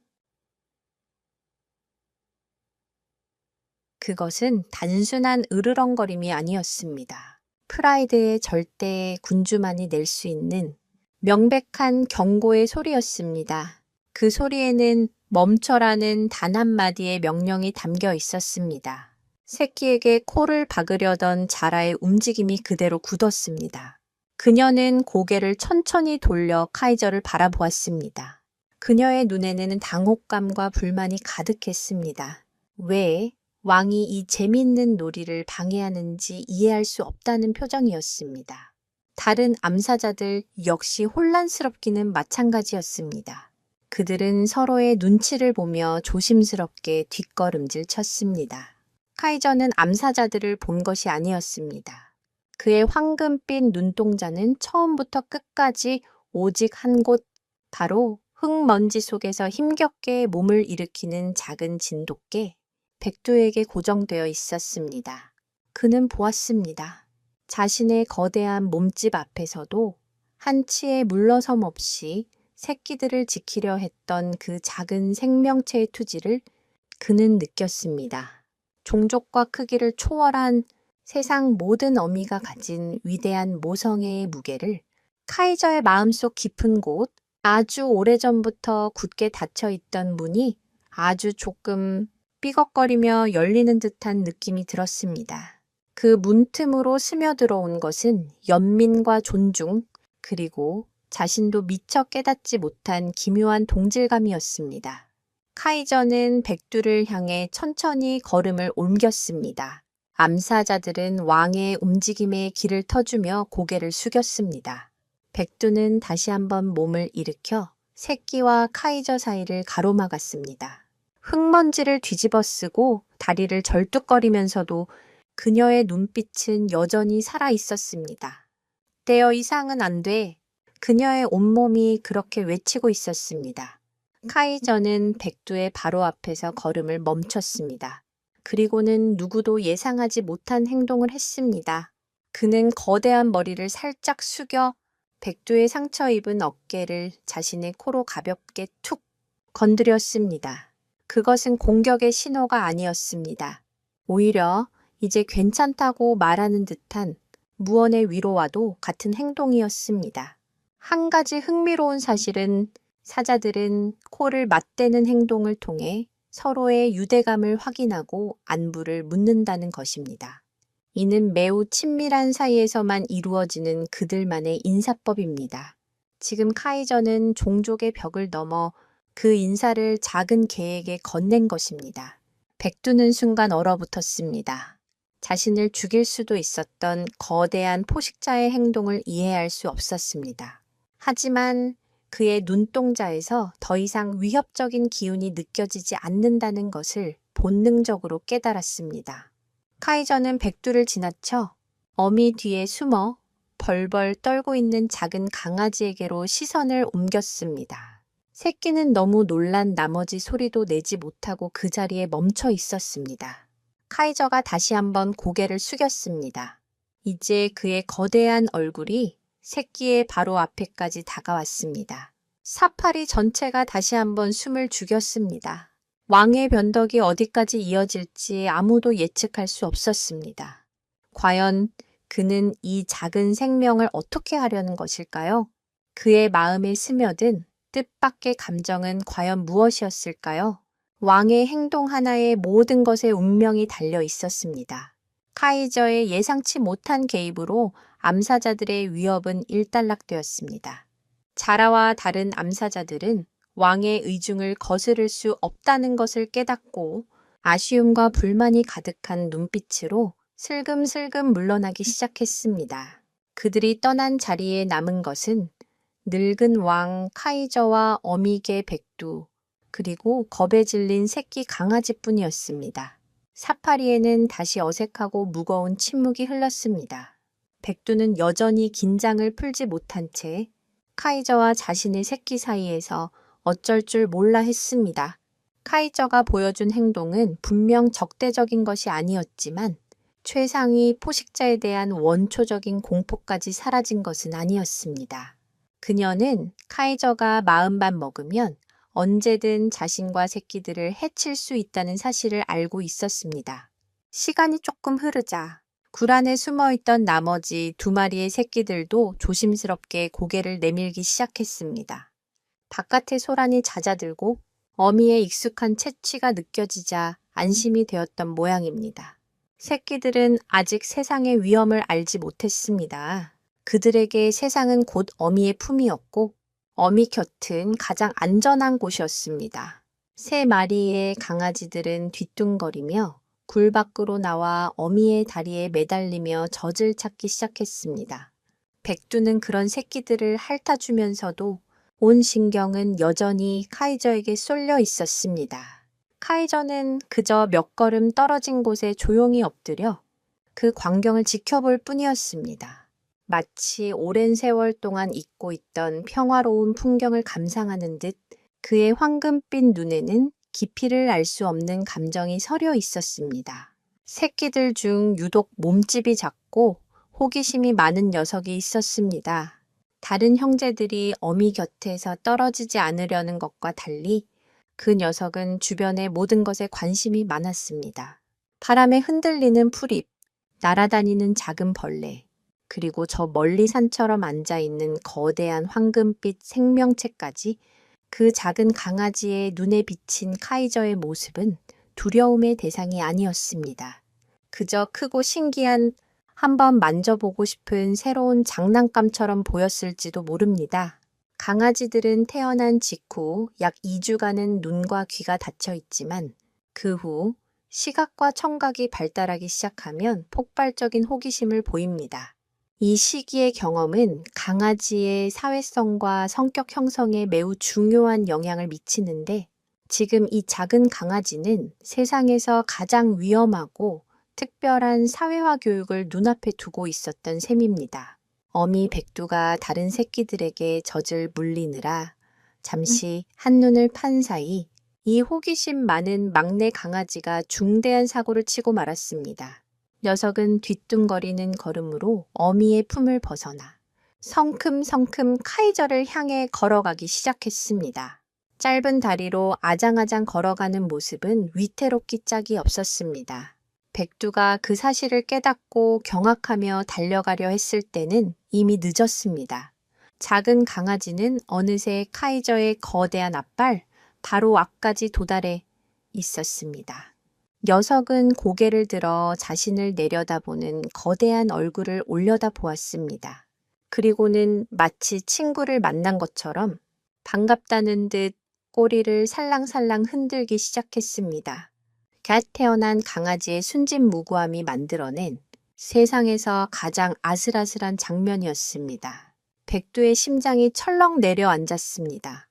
그것은 단순한 으르렁거림이 아니었습니다. 프라이드의 절대의 군주만이 낼 수 있는 명백한 경고의 소리였습니다. 그 소리에는 멈춰라는 단 한마디의 명령이 담겨 있었습니다. 새끼에게 코를 박으려던 자라의 움직임이 그대로 굳었습니다. 그녀는 고개를 천천히 돌려 카이저를 바라보았습니다. 그녀의 눈에는 당혹감과 불만이 가득했습니다. 왜 왕이 이 재미있는 놀이를 방해하는지 이해할 수 없다는 표정이었습니다. 다른 암사자들 역시 혼란스럽기는 마찬가지였습니다. 그들은 서로의 눈치를 보며 조심스럽게 뒷걸음질 쳤습니다. 카이저는 암사자들을 본 것이 아니었습니다. 그의 황금빛 눈동자는 처음부터 끝까지 오직 한 곳, 바로 흙먼지 속에서 힘겹게 몸을 일으키는 작은 진돗개, 백두에게 고정되어 있었습니다. 그는 보았습니다. 자신의 거대한 몸집 앞에서도 한치의 물러섬 없이 새끼들을 지키려 했던 그 작은 생명체의 투지를 그는 느꼈습니다. 종족과 크기를 초월한 세상 모든 어미가 가진 위대한 모성애의 무게를 카이저의 마음속 깊은 곳, 아주 오래전부터 굳게 닫혀있던 문이 아주 조금 삐걱거리며 열리는 듯한 느낌이 들었습니다. 그 문틈으로 스며들어온 것은 연민과 존중, 그리고 자신도 미처 깨닫지 못한 기묘한 동질감이었습니다. 카이저는 백두를 향해 천천히 걸음을 옮겼습니다. 암사자들은 왕의 움직임에 길을 터주며 고개를 숙였습니다. 백두는 다시 한번 몸을 일으켜 새끼와 카이저 사이를 가로막았습니다. 흙먼지를 뒤집어 쓰고 다리를 절뚝거리면서도 그녀의 눈빛은 여전히 살아 있었습니다. 더 이상은 안 돼. 그녀의 온몸이 그렇게 외치고 있었습니다. 카이저는 백두의 바로 앞에서 걸음을 멈췄습니다. 그리고는 누구도 예상하지 못한 행동을 했습니다. 그는 거대한 머리를 살짝 숙여 백두의 상처 입은 어깨를 자신의 코로 가볍게 툭 건드렸습니다. 그것은 공격의 신호가 아니었습니다. 오히려 이제 괜찮다고 말하는 듯한 무언의 위로와도 같은 행동이었습니다. 한 가지 흥미로운 사실은 사자들은 코를 맞대는 행동을 통해 서로의 유대감을 확인하고 안부를 묻는다는 것입니다. 이는 매우 친밀한 사이에서만 이루어지는 그들만의 인사법입니다. 지금 카이저는 종족의 벽을 넘어 그 인사를 작은 개에게 건넨 것입니다. 백두는 순간 얼어붙었습니다. 자신을 죽일 수도 있었던 거대한 포식자의 행동을 이해할 수 없었습니다. 하지만 그의 눈동자에서 더 이상 위협적인 기운이 느껴지지 않는다는 것을 본능적으로 깨달았습니다. 카이저는 백두를 지나쳐 어미 뒤에 숨어 벌벌 떨고 있는 작은 강아지에게로 시선을 옮겼습니다. 새끼는 너무 놀란 나머지 소리도 내지 못하고 그 자리에 멈춰 있었습니다. 카이저가 다시 한번 고개를 숙였습니다. 이제 그의 거대한 얼굴이 새끼의 바로 앞에까지 다가왔습니다. 사파리 전체가 다시 한번 숨을 죽였습니다. 왕의 변덕이 어디까지 이어질지 아무도 예측할 수 없었습니다. 과연 그는 이 작은 생명을 어떻게 하려는 것일까요? 그의 마음에 스며든 뜻밖의 감정은 과연 무엇이었을까요? 왕의 행동 하나에 모든 것의 운명이 달려 있었습니다. 카이저의 예상치 못한 개입으로 암사자들의 위협은 일단락되었습니다. 자라와 다른 암사자들은 왕의 의중을 거스를 수 없다는 것을 깨닫고 아쉬움과 불만이 가득한 눈빛으로 슬금슬금 물러나기 시작했습니다. 그들이 떠난 자리에 남은 것은 늙은 왕 카이저와 어미개 백두, 그리고 겁에 질린 새끼 강아지뿐이었습니다. 사파리에는 다시 어색하고 무거운 침묵이 흘렀습니다. 백두는 여전히 긴장을 풀지 못한 채 카이저와 자신의 새끼 사이에서 어쩔 줄 몰라 했습니다. 카이저가 보여준 행동은 분명 적대적인 것이 아니었지만 최상위 포식자에 대한 원초적인 공포까지 사라진 것은 아니었습니다. 그녀는 카이저가 마음만 먹으면 언제든 자신과 새끼들을 해칠 수 있다는 사실을 알고 있었습니다. 시간이 조금 흐르자 굴 안에 숨어있던 나머지 2마리의 새끼들도 조심스럽게 고개를 내밀기 시작했습니다. 바깥의 소란이 잦아들고 어미의 익숙한 채취가 느껴지자 안심이 되었던 모양입니다. 새끼들은 아직 세상의 위험을 알지 못했습니다. 그들에게 세상은 곧 어미의 품이었고 어미 곁은 가장 안전한 곳이었습니다. 3마리의 강아지들은 뒤뚱거리며 굴 밖으로 나와 어미의 다리에 매달리며 젖을 찾기 시작했습니다. 백두는 그런 새끼들을 핥아주면서도 온 신경은 여전히 카이저에게 쏠려 있었습니다. 카이저는 그저 몇 걸음 떨어진 곳에 조용히 엎드려 그 광경을 지켜볼 뿐이었습니다. 마치 오랜 세월 동안 잊고 있던 평화로운 풍경을 감상하는 듯 그의 황금빛 눈에는 깊이를 알 수 없는 감정이 서려 있었습니다. 새끼들 중 유독 몸집이 작고 호기심이 많은 녀석이 있었습니다. 다른 형제들이 어미 곁에서 떨어지지 않으려는 것과 달리 그 녀석은 주변의 모든 것에 관심이 많았습니다. 바람에 흔들리는 풀잎, 날아다니는 작은 벌레, 그리고 저 멀리 산처럼 앉아있는 거대한 황금빛 생명체까지 그 작은 강아지의 눈에 비친 카이저의 모습은 두려움의 대상이 아니었습니다. 그저 크고 신기한 한번 만져보고 싶은 새로운 장난감처럼 보였을지도 모릅니다. 강아지들은 태어난 직후 약 2주간은 눈과 귀가 닫혀 있지만 그 후 시각과 청각이 발달하기 시작하면 폭발적인 호기심을 보입니다. 이 시기의 경험은 강아지의 사회성과 성격 형성에 매우 중요한 영향을 미치는데 지금 이 작은 강아지는 세상에서 가장 위험하고 특별한 사회화 교육을 눈앞에 두고 있었던 셈입니다. 어미 백두가 다른 새끼들에게 젖을 물리느라 잠시 한눈을 판 사이 이 호기심 많은 막내 강아지가 중대한 사고를 치고 말았습니다. 녀석은 뒤뚱거리는 걸음으로 어미의 품을 벗어나 성큼성큼 카이저를 향해 걸어가기 시작했습니다. 짧은 다리로 아장아장 걸어가는 모습은 위태롭기 짝이 없었습니다. 백두가 그 사실을 깨닫고 경악하며 달려가려 했을 때는 이미 늦었습니다. 작은 강아지는 어느새 카이저의 거대한 앞발, 바로 앞까지 도달해 있었습니다. 녀석은 고개를 들어 자신을 내려다보는 거대한 얼굴을 올려다보았습니다. 그리고는 마치 친구를 만난 것처럼 반갑다는 듯 꼬리를 살랑살랑 흔들기 시작했습니다. 갓 태어난 강아지의 순진무구함이 만들어낸 세상에서 가장 아슬아슬한 장면이었습니다. 백두의 심장이 철렁 내려앉았습니다.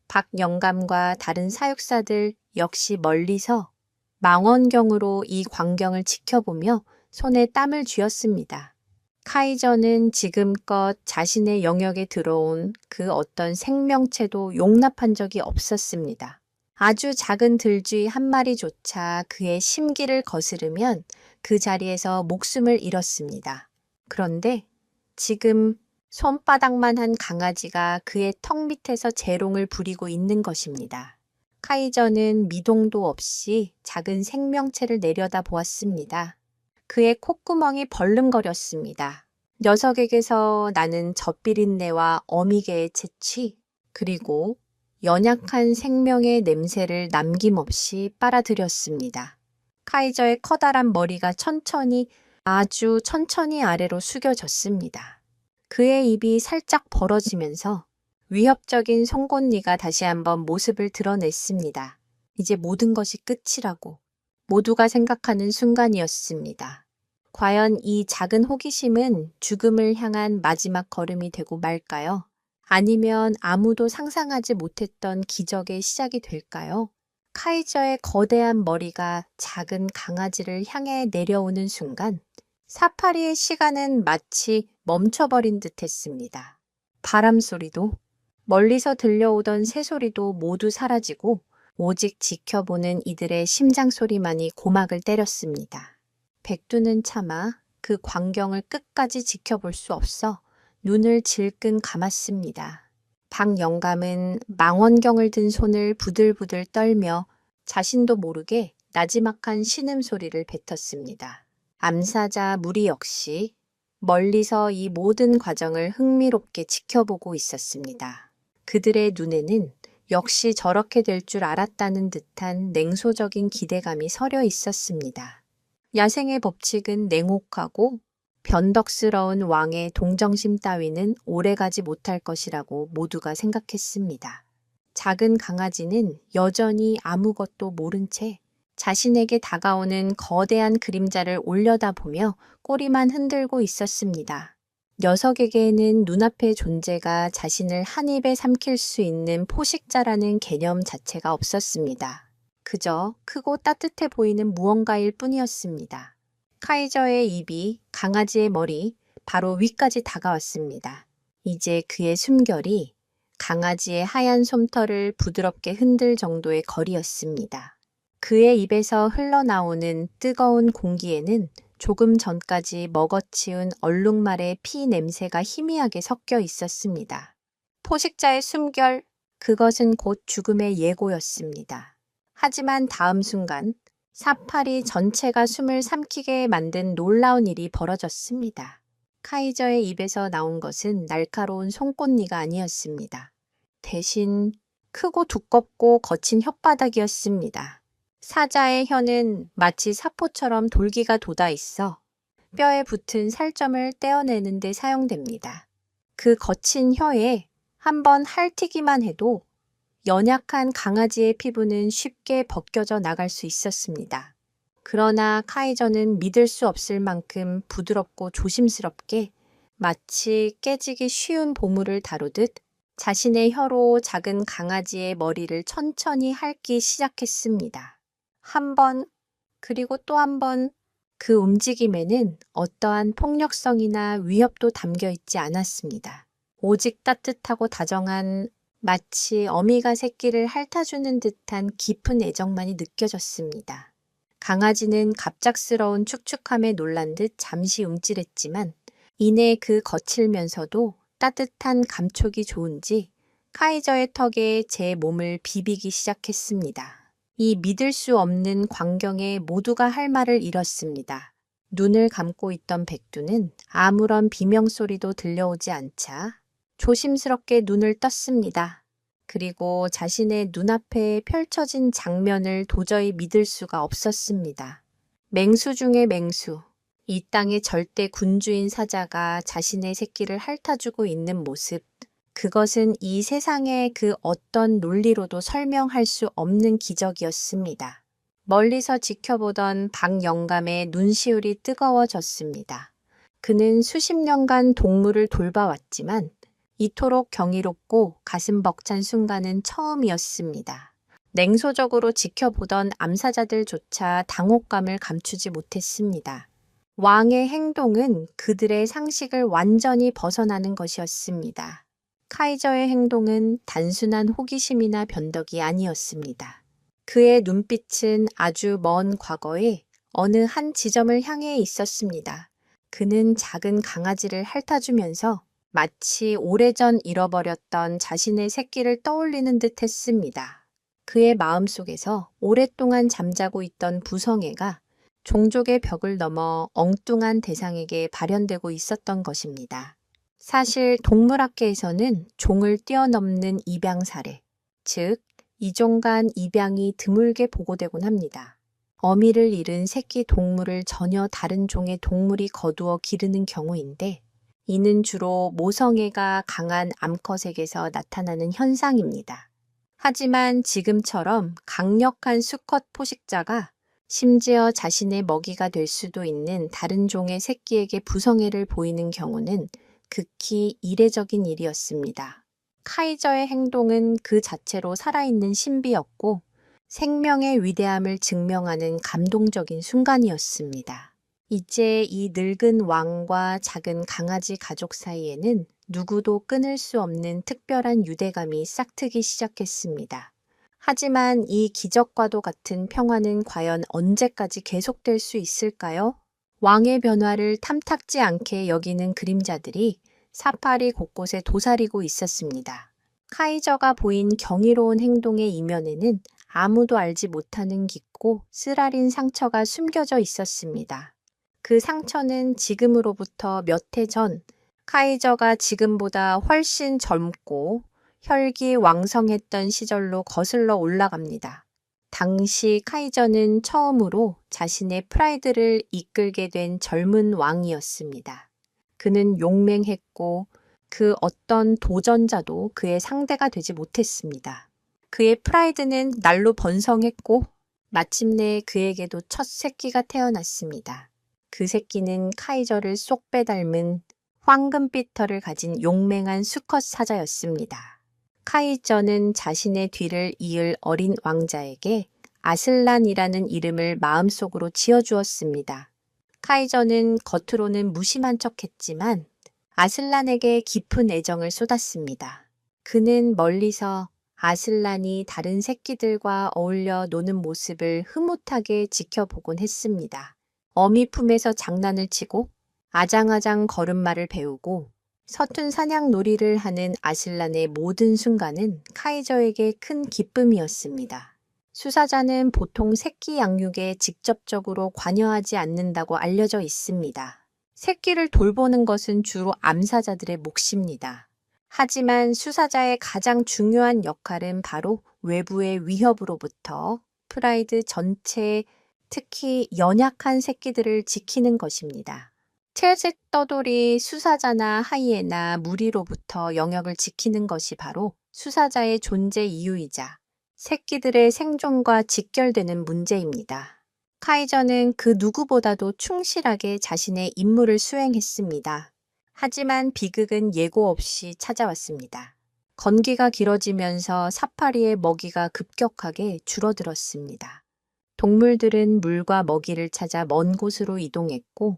박 영감과 다른 사육사들 역시 멀리서 망원경으로 이 광경을 지켜보며 손에 땀을 쥐었습니다. 카이저는 지금껏 자신의 영역에 들어온 그 어떤 생명체도 용납한 적이 없었습니다. 아주 작은 들쥐 한 마리조차 그의 심기를 거스르면 그 자리에서 목숨을 잃었습니다. 그런데 지금 손바닥만 한 강아지가 그의 턱 밑에서 재롱을 부리고 있는 것입니다. 카이저는 미동도 없이 작은 생명체를 내려다 보았습니다. 그의 콧구멍이 벌름거렸습니다. 녀석에게서 나는 젖비린내와 어미개의 채취, 그리고 연약한 생명의 냄새를 남김없이 빨아들였습니다. 카이저의 커다란 머리가 아주 천천히 아래로 숙여졌습니다. 그의 입이 살짝 벌어지면서 위협적인 송곳니가 다시 한번 모습을 드러냈습니다. 이제 모든 것이 끝이라고 모두가 생각하는 순간이었습니다. 과연 이 작은 호기심은 죽음을 향한 마지막 걸음이 되고 말까요? 아니면 아무도 상상하지 못했던 기적의 시작이 될까요? 카이저의 거대한 머리가 작은 강아지를 향해 내려오는 순간 사파리의 시간은 마치 멈춰버린 듯 했습니다. 바람 소리도 멀리서 들려오던 새소리도 모두 사라지고 오직 지켜보는 이들의 심장 소리만이 고막을 때렸습니다. 백두는 차마 그 광경을 끝까지 지켜볼 수 없어 눈을 질끈 감았습니다. 박 영감은 망원경을 든 손을 부들부들 떨며 자신도 모르게 나지막한 신음소리를 뱉었습니다. 암사자 무리 역시 멀리서 이 모든 과정을 흥미롭게 지켜보고 있었습니다. 그들의 눈에는 역시 저렇게 될 줄 알았다는 듯한 냉소적인 기대감이 서려 있었습니다. 야생의 법칙은 냉혹하고 변덕스러운 왕의 동정심 따위는 오래가지 못할 것이라고 모두가 생각했습니다. 작은 강아지는 여전히 아무것도 모른 채 자신에게 다가오는 거대한 그림자를 올려다보며 꼬리만 흔들고 있었습니다. 녀석에게는 눈앞의 존재가 자신을 한 입에 삼킬 수 있는 포식자라는 개념 자체가 없었습니다. 그저 크고 따뜻해 보이는 무언가일 뿐이었습니다. 카이저의 입이 강아지의 머리 바로 위까지 다가왔습니다. 이제 그의 숨결이 강아지의 하얀 솜털을 부드럽게 흔들 정도의 거리였습니다. 그의 입에서 흘러나오는 뜨거운 공기에는 조금 전까지 먹어치운 얼룩말의 피 냄새가 희미하게 섞여 있었습니다. 포식자의 숨결, 그것은 곧 죽음의 예고였습니다. 하지만 다음 순간 사파리 전체가 숨을 삼키게 만든 놀라운 일이 벌어졌습니다. 카이저의 입에서 나온 것은 날카로운 송곳니가 아니었습니다. 대신 크고 두껍고 거친 혓바닥이었습니다. 사자의 혀는 마치 사포처럼 돌기가 돋아 있어 뼈에 붙은 살점을 떼어내는 데 사용됩니다. 그 거친 혀에 한번 핥히기만 해도 연약한 강아지의 피부는 쉽게 벗겨져 나갈 수 있었습니다. 그러나 카이저는 믿을 수 없을 만큼 부드럽고 조심스럽게 마치 깨지기 쉬운 보물을 다루듯 자신의 혀로 작은 강아지의 머리를 천천히 핥기 시작했습니다. 한 번, 그리고 또 한 번, 그 움직임에는 어떠한 폭력성이나 위협도 담겨 있지 않았습니다. 오직 따뜻하고 다정한 마치 어미가 새끼를 핥아주는 듯한 깊은 애정만이 느껴졌습니다. 강아지는 갑작스러운 축축함에 놀란 듯 잠시 움찔했지만 이내 그 거칠면서도 따뜻한 감촉이 좋은지 카이저의 턱에 제 몸을 비비기 시작했습니다. 이 믿을 수 없는 광경에 모두가 할 말을 잃었습니다. 눈을 감고 있던 백두는 아무런 비명소리도 들려오지 않자 조심스럽게 눈을 떴습니다. 그리고 자신의 눈앞에 펼쳐진 장면을 도저히 믿을 수가 없었습니다. 맹수 중의 맹수, 이 땅의 절대 군주인 사자가 자신의 새끼를 핥아주고 있는 모습, 그것은 이 세상의 그 어떤 논리로도 설명할 수 없는 기적이었습니다. 멀리서 지켜보던 박영감의 눈시울이 뜨거워졌습니다. 그는 수십 년간 동물을 돌봐왔지만 이토록 경이롭고 가슴 벅찬 순간은 처음이었습니다. 냉소적으로 지켜보던 암사자들조차 당혹감을 감추지 못했습니다. 왕의 행동은 그들의 상식을 완전히 벗어나는 것이었습니다. 카이저의 행동은 단순한 호기심이나 변덕이 아니었습니다. 그의 눈빛은 아주 먼 과거에 어느 한 지점을 향해 있었습니다. 그는 작은 강아지를 핥아주면서 마치 오래전 잃어버렸던 자신의 새끼를 떠올리는 듯 했습니다. 그의 마음속에서 오랫동안 잠자고 있던 부성애가 종족의 벽을 넘어 엉뚱한 대상에게 발현되고 있었던 것입니다. 사실 동물학계에서는 종을 뛰어넘는 입양 사례, 즉 이종 간 입양이 드물게 보고되곤 합니다. 어미를 잃은 새끼 동물을 전혀 다른 종의 동물이 거두어 기르는 경우인데 이는 주로 모성애가 강한 암컷에게서 나타나는 현상입니다. 하지만 지금처럼 강력한 수컷 포식자가 심지어 자신의 먹이가 될 수도 있는 다른 종의 새끼에게 부성애를 보이는 경우는 극히 이례적인 일이었습니다. 카이저의 행동은 그 자체로 살아있는 신비였고 생명의 위대함을 증명하는 감동적인 순간이었습니다. 이제 이 늙은 왕과 작은 강아지 가족 사이에는 누구도 끊을 수 없는 특별한 유대감이 싹트기 시작했습니다. 하지만 이 기적과도 같은 평화는 과연 언제까지 계속될 수 있을까요? 왕의 변화를 탐탁지 않게 여기는 그림자들이 사파리 곳곳에 도사리고 있었습니다. 카이저가 보인 경이로운 행동의 이면에는 아무도 알지 못하는 깊고 쓰라린 상처가 숨겨져 있었습니다. 그 상처는 지금으로부터 몇 해 전 카이저가 지금보다 훨씬 젊고 혈기왕성했던 시절로 거슬러 올라갑니다. 당시 카이저는 처음으로 자신의 프라이드를 이끌게 된 젊은 왕이었습니다. 그는 용맹했고 그 어떤 도전자도 그의 상대가 되지 못했습니다. 그의 프라이드는 날로 번성했고 마침내 그에게도 첫 새끼가 태어났습니다. 그 새끼는 카이저를 쏙 빼닮은 황금빛 털을 가진 용맹한 수컷 사자였습니다. 카이저는 자신의 뒤를 이을 어린 왕자에게 아슬란이라는 이름을 마음속으로 지어주었습니다. 카이저는 겉으로는 무심한 척했지만 아슬란에게 깊은 애정을 쏟았습니다. 그는 멀리서 아슬란이 다른 새끼들과 어울려 노는 모습을 흐뭇하게 지켜보곤 했습니다. 어미 품에서 장난을 치고 아장아장 걸음마를 배우고 서툰 사냥 놀이를 하는 아슬란의 모든 순간은 카이저에게 큰 기쁨이었습니다. 수사자는 보통 새끼 양육에 직접적으로 관여하지 않는다고 알려져 있습니다. 새끼를 돌보는 것은 주로 암사자들의 몫입니다. 하지만 수사자의 가장 중요한 역할은 바로 외부의 위협으로부터 프라이드 전체, 특히 연약한 새끼들을 지키는 것입니다. 채색 떠돌이 수사자나 하이에나 무리로부터 영역을 지키는 것이 바로 수사자의 존재 이유이자 새끼들의 생존과 직결되는 문제입니다. 카이저는 그 누구보다도 충실하게 자신의 임무를 수행했습니다. 하지만 비극은 예고 없이 찾아왔습니다. 건기가 길어지면서 사파리의 먹이가 급격하게 줄어들었습니다. 동물들은 물과 먹이를 찾아 먼 곳으로 이동했고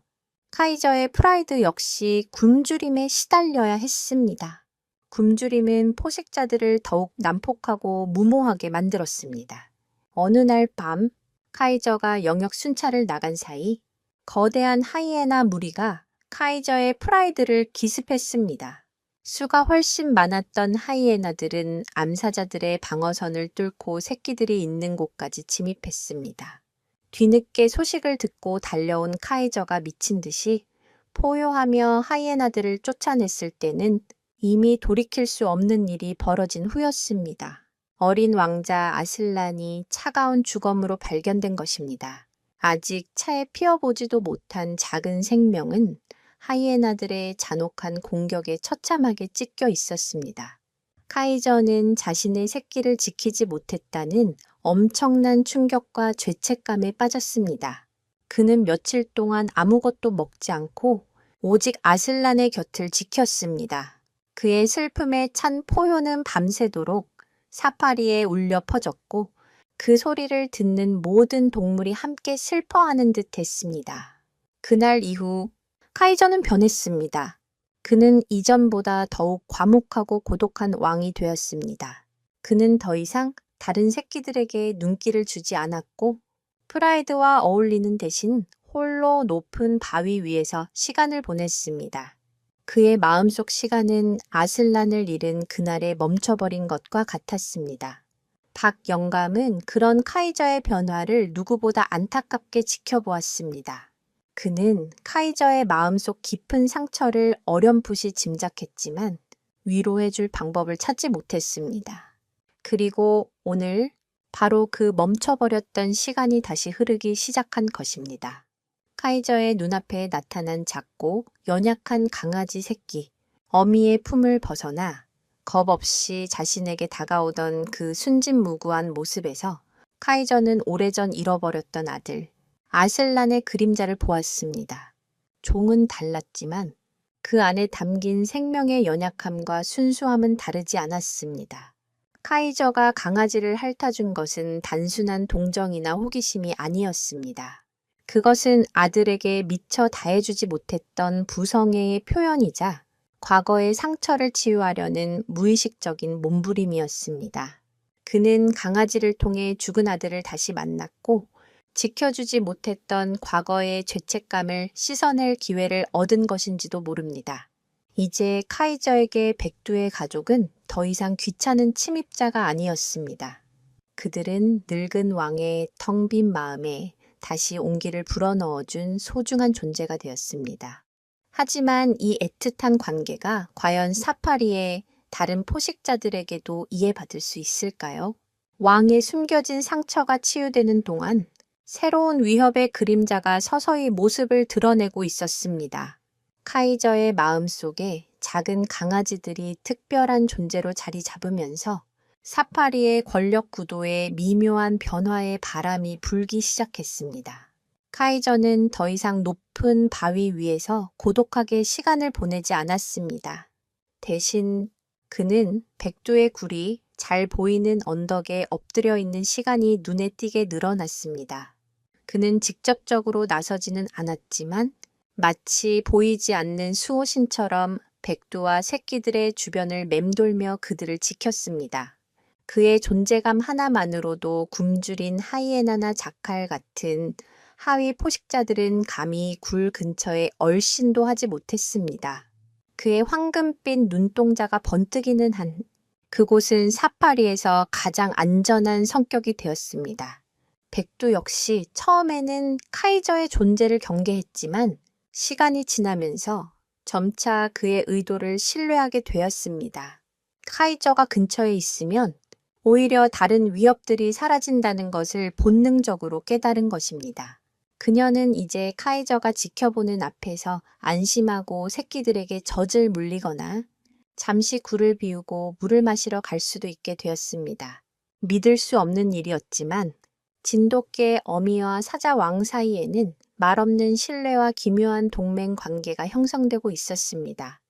카이저의 프라이드 역시 굶주림에 시달려야 했습니다. 굶주림은 포식자들을 더욱 난폭하고 무모하게 만들었습니다. 어느 날 밤 카이저가 영역 순찰을 나간 사이 거대한 하이에나 무리가 카이저의 프라이드를 기습했습니다. 수가 훨씬 많았던 하이에나들은 암사자들의 방어선을 뚫고 새끼들이 있는 곳까지 침입했습니다. 뒤늦게 소식을 듣고 달려온 카이저가 미친 듯이 포효하며 하이에나들을 쫓아냈을 때는 이미 돌이킬 수 없는 일이 벌어진 후였습니다. 어린 왕자 아슬란이 차가운 주검으로 발견된 것입니다. 아직 차에 피어보지도 못한 작은 생명은 하이에나들의 잔혹한 공격에 처참하게 찢겨 있었습니다. 카이저는 자신의 새끼를 지키지 못했다는 엄청난 충격과 죄책감에 빠졌습니다. 그는 며칠 동안 아무것도 먹지 않고 오직 아슬란의 곁을 지켰습니다. 그의 슬픔에 찬 포효는 밤새도록 사파리에 울려 퍼졌고 그 소리를 듣는 모든 동물이 함께 슬퍼하는 듯 했습니다. 그날 이후 카이저는 변했습니다. 그는 이전보다 더욱 과묵하고 고독한 왕이 되었습니다. 그는 더 이상 다른 새끼들에게 눈길을 주지 않았고 프라이드와 어울리는 대신 홀로 높은 바위 위에서 시간을 보냈습니다. 그의 마음속 시간은 아슬란을 잃은 그날에 멈춰버린 것과 같았습니다. 박 영감은 그런 카이저의 변화를 누구보다 안타깝게 지켜보았습니다. 그는 카이저의 마음속 깊은 상처를 어렴풋이 짐작했지만 위로해줄 방법을 찾지 못했습니다. 그리고 오늘 바로 그 멈춰버렸던 시간이 다시 흐르기 시작한 것입니다. 카이저의 눈앞에 나타난 작고 연약한 강아지 새끼, 어미의 품을 벗어나 겁없이 자신에게 다가오던 그 순진무구한 모습에서 카이저는 오래전 잃어버렸던 아들, 아슬란의 그림자를 보았습니다. 종은 달랐지만 그 안에 담긴 생명의 연약함과 순수함은 다르지 않았습니다. 카이저가 강아지를 핥아준 것은 단순한 동정이나 호기심이 아니었습니다. 그것은 아들에게 미처 다해주지 못했던 부성애의 표현이자 과거의 상처를 치유하려는 무의식적인 몸부림이었습니다. 그는 강아지를 통해 죽은 아들을 다시 만났고 지켜주지 못했던 과거의 죄책감을 씻어낼 기회를 얻은 것인지도 모릅니다. 이제 카이저에게 백두의 가족은 더 이상 귀찮은 침입자가 아니었습니다. 그들은 늙은 왕의 텅 빈 마음에 다시 온기를 불어넣어준 소중한 존재가 되었습니다. 하지만 이 애틋한 관계가 과연 사파리의 다른 포식자들에게도 이해받을 수 있을까요? 왕의 숨겨진 상처가 치유되는 동안 새로운 위협의 그림자가 서서히 모습을 드러내고 있었습니다. 카이저의 마음속에 작은 강아지들이 특별한 존재로 자리 잡으면서 사파리의 권력 구도에 미묘한 변화의 바람이 불기 시작했습니다. 카이저는 더 이상 높은 바위 위에서 고독하게 시간을 보내지 않았습니다. 대신 그는 백두의 굴이 잘 보이는 언덕에 엎드려 있는 시간이 눈에 띄게 늘어났습니다. 그는 직접적으로 나서지는 않았지만 마치 보이지 않는 수호신처럼 백두와 새끼들의 주변을 맴돌며 그들을 지켰습니다. 그의 존재감 하나만으로도 굶주린 하이에나나 자칼 같은 하위 포식자들은 감히 굴 근처에 얼씬도 하지 못했습니다. 그의 황금빛 눈동자가 번뜩이는 한 그곳은 사파리에서 가장 안전한 성격이 되었습니다. 백두 역시 처음에는 카이저의 존재를 경계했지만 시간이 지나면서 점차 그의 의도를 신뢰하게 되었습니다. 카이저가 근처에 있으면 오히려 다른 위협들이 사라진다는 것을 본능적으로 깨달은 것입니다. 그녀는 이제 카이저가 지켜보는 앞에서 안심하고 새끼들에게 젖을 물리거나 잠시 굴을 비우고 물을 마시러 갈 수도 있게 되었습니다. 믿을 수 없는 일이었지만 진돗개 어미와 사자 왕 사이에는 말없는 신뢰와 기묘한 동맹 관계가 형성되고 있었습니다.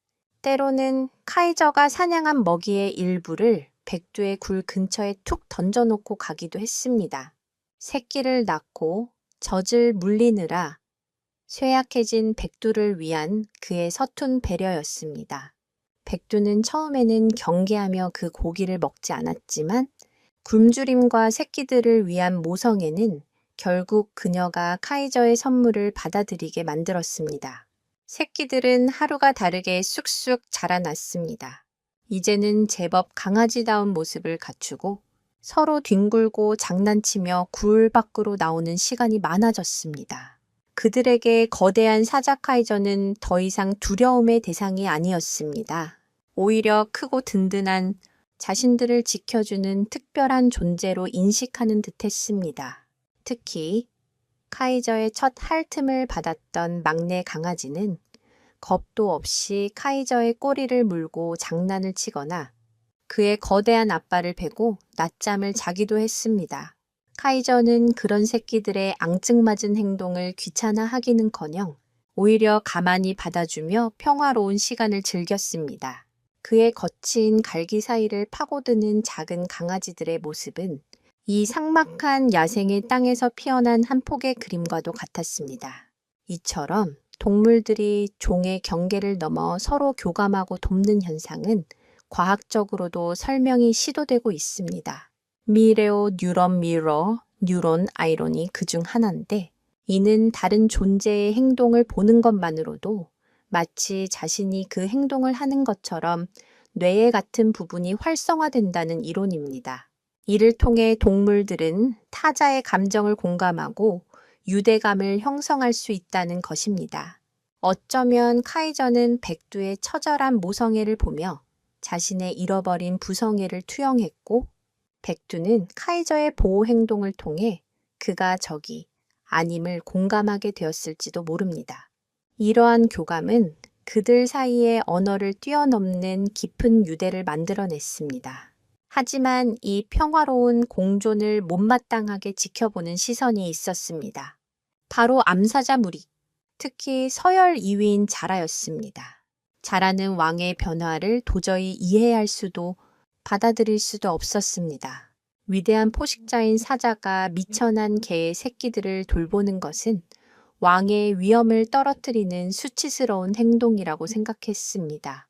때로는 카이저가 사냥한 먹이의 일부를 백두의 굴 근처에 툭 던져놓고 가기도 했습니다. 새끼를 낳고 젖을 물리느라 쇠약해진 백두를 위한 그의 서툰 배려였습니다. 백두는 처음에는 경계하며 그 고기를 먹지 않았지만 굶주림과 새끼들을 위한 모성애는 결국 그녀가 카이저의 선물을 받아들이게 만들었습니다. 새끼들은 하루가 다르게 쑥쑥 자라났습니다. 이제는 제법 강아지다운 모습을 갖추고 서로 뒹굴고 장난치며 굴 밖으로 나오는 시간이 많아졌습니다. 그들에게 거대한 사자 카이저는 더 이상 두려움의 대상이 아니었습니다. 오히려 크고 든든한 자신들을 지켜주는 특별한 존재로 인식하는 듯했습니다. 특히 카이저의 첫 핥음을 받았던 막내 강아지는 겁도 없이 카이저의 꼬리를 물고 장난을 치거나 그의 거대한 앞발을 베고 낮잠을 자기도 했습니다. 카이저는 그런 새끼들의 앙증맞은 행동을 귀찮아하기는커녕 오히려 가만히 받아주며 평화로운 시간을 즐겼습니다. 그의 거친 갈기 사이를 파고드는 작은 강아지들의 모습은 이 삭막한 야생의 땅에서 피어난 한 폭의 그림과도 같았습니다. 이처럼 동물들이 종의 경계를 넘어 서로 교감하고 돕는 현상은 과학적으로도 설명이 시도되고 있습니다. 미레오 뉴런 미러, 뉴런 아이론이 그중 하나인데 이는 다른 존재의 행동을 보는 것만으로도 마치 자신이 그 행동을 하는 것처럼 뇌의 같은 부분이 활성화된다는 이론입니다. 이를 통해 동물들은 타자의 감정을 공감하고 유대감을 형성할 수 있다는 것입니다. 어쩌면 카이저는 백두의 처절한 모성애를 보며 자신의 잃어버린 부성애를 투영했고 백두는 카이저의 보호 행동을 통해 그가 적이 아님을 공감하게 되었을지도 모릅니다. 이러한 교감은 그들 사이의 언어를 뛰어넘는 깊은 유대를 만들어냈습니다. 하지만 이 평화로운 공존을 못마땅하게 지켜보는 시선이 있었습니다. 바로 암사자 무리, 특히 서열 2위인 자라였습니다. 자라는 왕의 변화를 도저히 이해할 수도 받아들일 수도 없었습니다. 위대한 포식자인 사자가 미천한 개의 새끼들을 돌보는 것은 왕의 위엄을 떨어뜨리는 수치스러운 행동이라고 생각했습니다.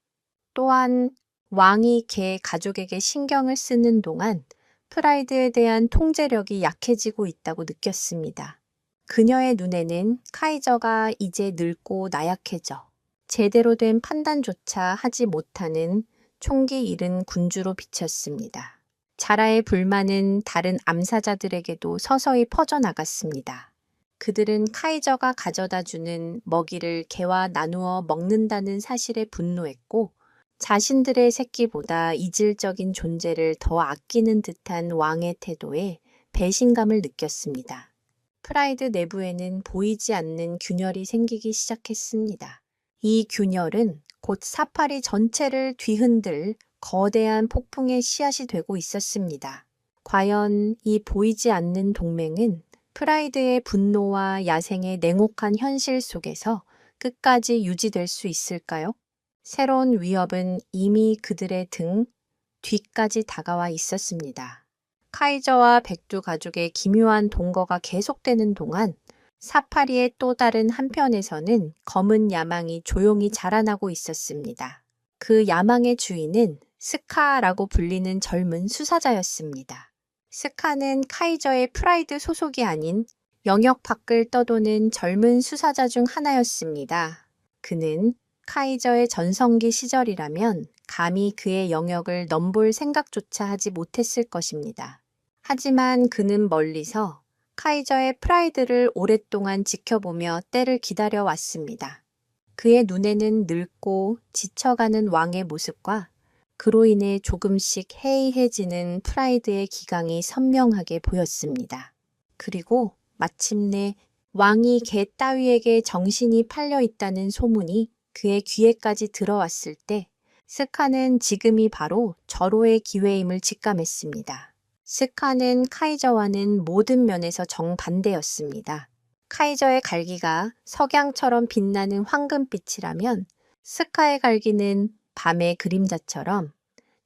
또한 왕이 개 가족에게 신경을 쓰는 동안 프라이드에 대한 통제력이 약해지고 있다고 느꼈습니다. 그녀의 눈에는 카이저가 이제 늙고 나약해져 제대로 된 판단조차 하지 못하는 총기 잃은 군주로 비쳤습니다. 자라의 불만은 다른 암사자들에게도 서서히 퍼져나갔습니다. 그들은 카이저가 가져다주는 먹이를 개와 나누어 먹는다는 사실에 분노했고 자신들의 새끼보다 이질적인 존재를 더 아끼는 듯한 왕의 태도에 배신감을 느꼈습니다. 프라이드 내부에는 보이지 않는 균열이 생기기 시작했습니다. 이 균열은 곧 사파리 전체를 뒤흔들 거대한 폭풍의 씨앗이 되고 있었습니다. 과연 이 보이지 않는 동맹은 프라이드의 분노와 야생의 냉혹한 현실 속에서 끝까지 유지될 수 있을까요? 새로운 위협은 이미 그들의 등 뒤까지 다가와 있었습니다. 카이저와 백두 가족의 기묘한 동거가 계속되는 동안 사파리의 또 다른 한편에서는 검은 야망이 조용히 자라나고 있었습니다. 그 야망의 주인은 스카라고 불리는 젊은 수사자였습니다. 스카는 카이저의 프라이드 소속이 아닌 영역 밖을 떠도는 젊은 수사자 중 하나였습니다. 그는 카이저의 전성기 시절이라면 감히 그의 영역을 넘볼 생각조차 하지 못했을 것입니다. 하지만 그는 멀리서 카이저의 프라이드를 오랫동안 지켜보며 때를 기다려왔습니다. 그의 눈에는 늙고 지쳐가는 왕의 모습과 그로 인해 조금씩 해이해지는 프라이드의 기강이 선명하게 보였습니다. 그리고 마침내 왕이 개 따위에게 정신이 팔려 있다는 소문이 그의 귀에까지 들어왔을 때 스카는 지금이 바로 절호의 기회임을 직감했습니다. 스카는 카이저와는 모든 면에서 정반대였습니다. 카이저의 갈기가 석양처럼 빛나는 황금빛이라면 스카의 갈기는 밤의 그림자처럼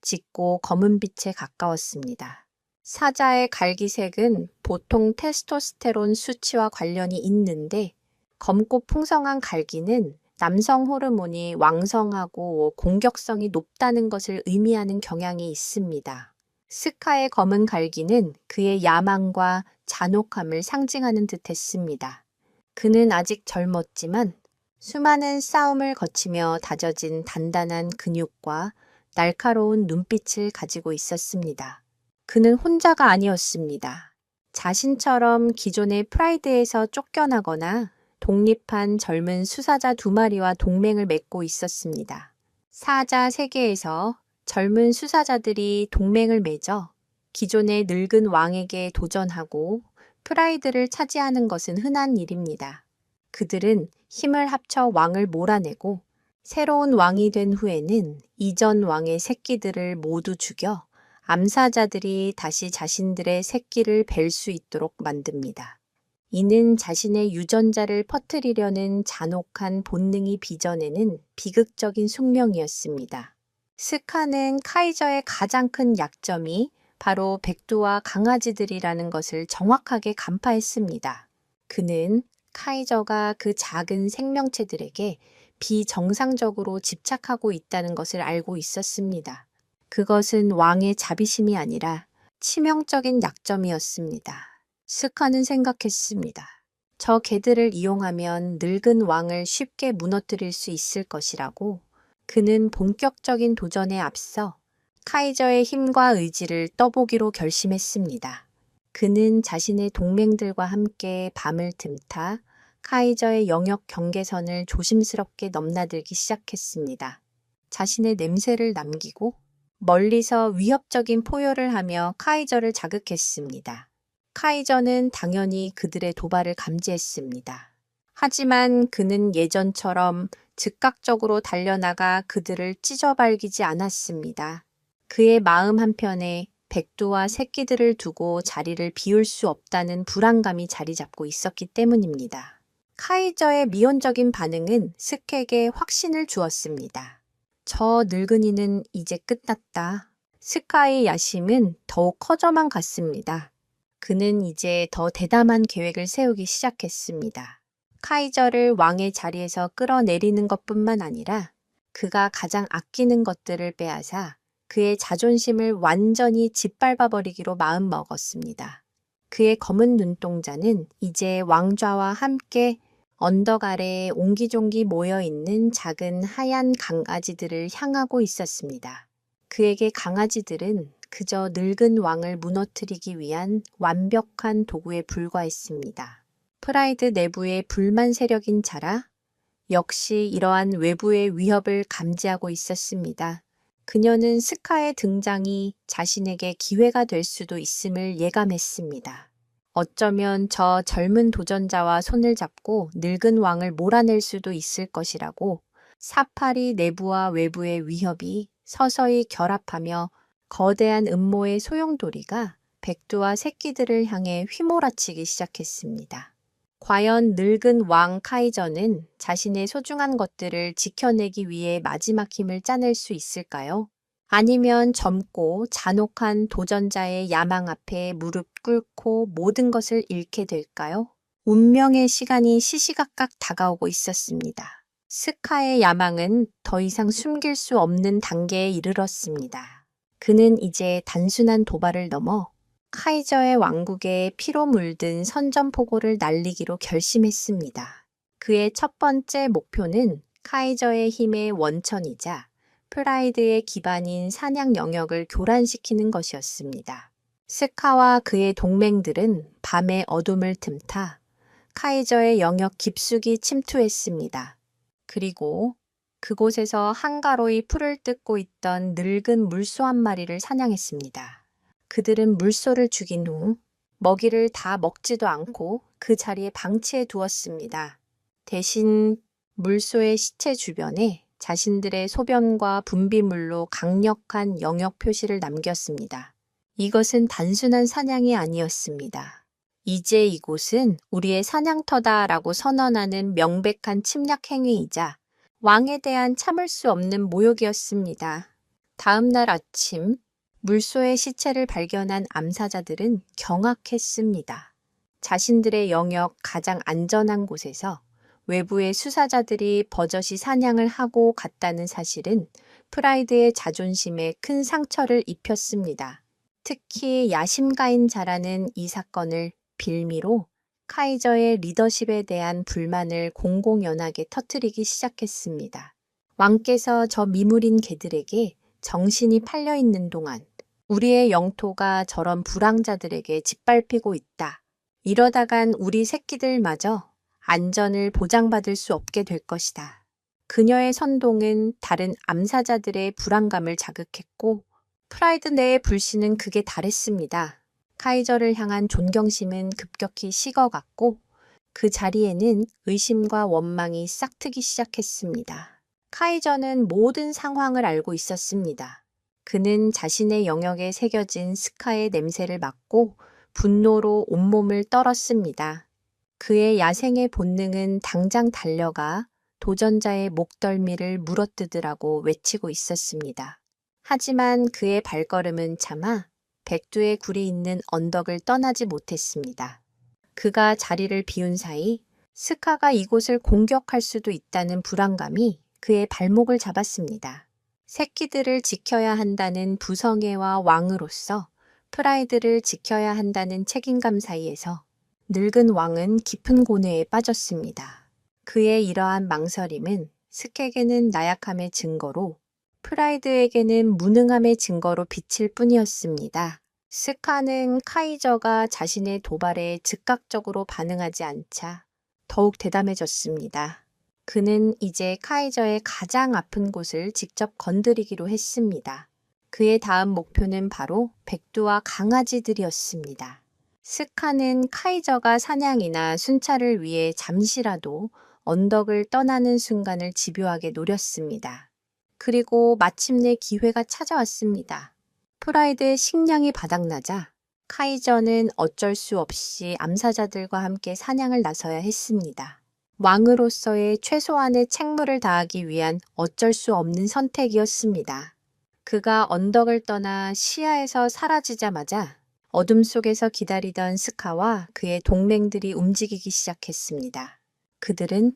짙고 검은빛에 가까웠습니다. 사자의 갈기색은 보통 테스토스테론 수치와 관련이 있는데 검고 풍성한 갈기는 남성 호르몬이 왕성하고 공격성이 높다는 것을 의미하는 경향이 있습니다. 스카의 검은 갈기는 그의 야망과 잔혹함을 상징하는 듯 했습니다. 그는 아직 젊었지만 수많은 싸움을 거치며 다져진 단단한 근육과 날카로운 눈빛을 가지고 있었습니다. 그는 혼자가 아니었습니다. 자신처럼 기존의 프라이드에서 쫓겨나거나 독립한 젊은 수사자 2마리와 동맹을 맺고 있었습니다. 사자 세계에서 젊은 수사자들이 동맹을 맺어 기존의 늙은 왕에게 도전하고 프라이드를 차지하는 것은 흔한 일입니다. 그들은 힘을 합쳐 왕을 몰아내고 새로운 왕이 된 후에는 이전 왕의 새끼들을 모두 죽여 암사자들이 다시 자신들의 새끼를 뵐 수 있도록 만듭니다. 이는 자신의 유전자를 퍼뜨리려는 잔혹한 본능이 빚어내는 비극적인 숙명이었습니다. 스카는 카이저의 가장 큰 약점이 바로 백두와 강아지들이라는 것을 정확하게 간파했습니다. 그는 카이저가 그 작은 생명체들에게 비정상적으로 집착하고 있다는 것을 알고 있었습니다. 그것은 왕의 자비심이 아니라 치명적인 약점이었습니다. 스카는 생각했습니다. 저 개들을 이용하면 늙은 왕을 쉽게 무너뜨릴 수 있을 것이라고. 그는 본격적인 도전에 앞서 카이저의 힘과 의지를 떠보기로 결심했습니다. 그는 자신의 동맹들과 함께 밤을 틈타 카이저의 영역 경계선을 조심스럽게 넘나들기 시작했습니다. 자신의 냄새를 남기고 멀리서 위협적인 포효를 하며 카이저를 자극했습니다. 카이저는 당연히 그들의 도발을 감지했습니다. 하지만 그는 예전처럼 즉각적으로 달려나가 그들을 찢어발기지 않았습니다. 그의 마음 한편에 백두와 새끼들을 두고 자리를 비울 수 없다는 불안감이 자리 잡고 있었기 때문입니다. 카이저의 미온적인 반응은 스카에게 확신을 주었습니다. 저 늙은이는 이제 끝났다. 스카의 야심은 더욱 커져만 갔습니다. 그는 이제 더 대담한 계획을 세우기 시작했습니다. 카이저를 왕의 자리에서 끌어내리는 것뿐만 아니라 그가 가장 아끼는 것들을 빼앗아 그의 자존심을 완전히 짓밟아버리기로 마음먹었습니다. 그의 검은 눈동자는 이제 왕좌와 함께 언덕 아래에 옹기종기 모여있는 작은 하얀 강아지들을 향하고 있었습니다. 그에게 강아지들은 그저 늙은 왕을 무너뜨리기 위한 완벽한 도구에 불과했습니다. 프라이드 내부의 불만 세력인 자라 역시 이러한 외부의 위협을 감지하고 있었습니다. 그녀는 스카의 등장이 자신에게 기회가 될 수도 있음을 예감했습니다. 어쩌면 저 젊은 도전자와 손을 잡고 늙은 왕을 몰아낼 수도 있을 것이라고 사파리 내부와 외부의 위협이 서서히 결합하며 거대한 음모의 소용돌이가 백두와 새끼들을 향해 휘몰아치기 시작했습니다. 과연 늙은 왕 카이저는 자신의 소중한 것들을 지켜내기 위해 마지막 힘을 짜낼 수 있을까요? 아니면 젊고 잔혹한 도전자의 야망 앞에 무릎 꿇고 모든 것을 잃게 될까요? 운명의 시간이 시시각각 다가오고 있었습니다. 스카의 야망은 더 이상 숨길 수 없는 단계에 이르렀습니다. 그는 이제 단순한 도발을 넘어 카이저의 왕국에 피로 물든 선전포고를 날리기로 결심했습니다. 그의 첫 번째 목표는 카이저의 힘의 원천이자 프라이드의 기반인 사냥 영역을 교란시키는 것이었습니다. 스카와 그의 동맹들은 밤의 어둠을 틈타 카이저의 영역 깊숙이 침투했습니다. 그리고 그곳에서 한가로이 풀을 뜯고 있던 늙은 물소 한 마리를 사냥했습니다. 그들은 물소를 죽인 후 먹이를 다 먹지도 않고 그 자리에 방치해 두었습니다. 대신 물소의 시체 주변에 자신들의 소변과 분비물로 강력한 영역 표시를 남겼습니다. 이것은 단순한 사냥이 아니었습니다. 이제 이곳은 우리의 사냥터다라고 선언하는 명백한 침략 행위이자 왕에 대한 참을 수 없는 모욕이었습니다. 다음 날 아침, 물소의 시체를 발견한 암사자들은 경악했습니다. 자신들의 영역 가장 안전한 곳에서 외부의 수사자들이 버젓이 사냥을 하고 갔다는 사실은 프라이드의 자존심에 큰 상처를 입혔습니다. 특히 야심가인 자라는 이 사건을 빌미로 카이저의 리더십에 대한 불만을 공공연하게 터뜨리기 시작했습니다. 왕께서 저 미물인 개들에게 정신이 팔려 있는 동안 우리의 영토가 저런 불황자들에게 짓밟히고 있다. 이러다간 우리 새끼들마저 안전을 보장받을 수 없게 될 것이다. 그녀의 선동은 다른 암사자들의 불안감을 자극했고 프라이드 내의 불신은 극에 달했습니다. 카이저를 향한 존경심은 급격히 식어갔고 그 자리에는 의심과 원망이 싹트기 시작했습니다. 카이저는 모든 상황을 알고 있었습니다. 그는 자신의 영역에 새겨진 스카의 냄새를 맡고 분노로 온몸을 떨었습니다. 그의 야생의 본능은 당장 달려가 도전자의 목덜미를 물어뜯으라고 외치고 있었습니다. 하지만 그의 발걸음은 차마 백두의 굴이 있는 언덕을 떠나지 못했습니다. 그가 자리를 비운 사이 스카가 이곳을 공격할 수도 있다는 불안감이 그의 발목을 잡았습니다. 새끼들을 지켜야 한다는 부성애와 왕으로서 프라이드를 지켜야 한다는 책임감 사이에서 늙은 왕은 깊은 고뇌에 빠졌습니다. 그의 이러한 망설임은 스캑에게는 나약함의 증거로 프라이드에게는 무능함의 증거로 비칠 뿐이었습니다. 스카는 카이저가 자신의 도발에 즉각적으로 반응하지 않자 더욱 대담해졌습니다. 그는 이제 카이저의 가장 아픈 곳을 직접 건드리기로 했습니다. 그의 다음 목표는 바로 백두와 강아지들이었습니다. 스카는 카이저가 사냥이나 순찰을 위해 잠시라도 언덕을 떠나는 순간을 집요하게 노렸습니다. 그리고 마침내 기회가 찾아왔습니다. 프라이드의 식량이 바닥나자 카이저는 어쩔 수 없이 암사자들과 함께 사냥을 나서야 했습니다. 왕으로서의 최소한의 책무를 다하기 위한 어쩔 수 없는 선택이었습니다. 그가 언덕을 떠나 시야에서 사라지자마자 어둠 속에서 기다리던 스카와 그의 동맹들이 움직이기 시작했습니다. 그들은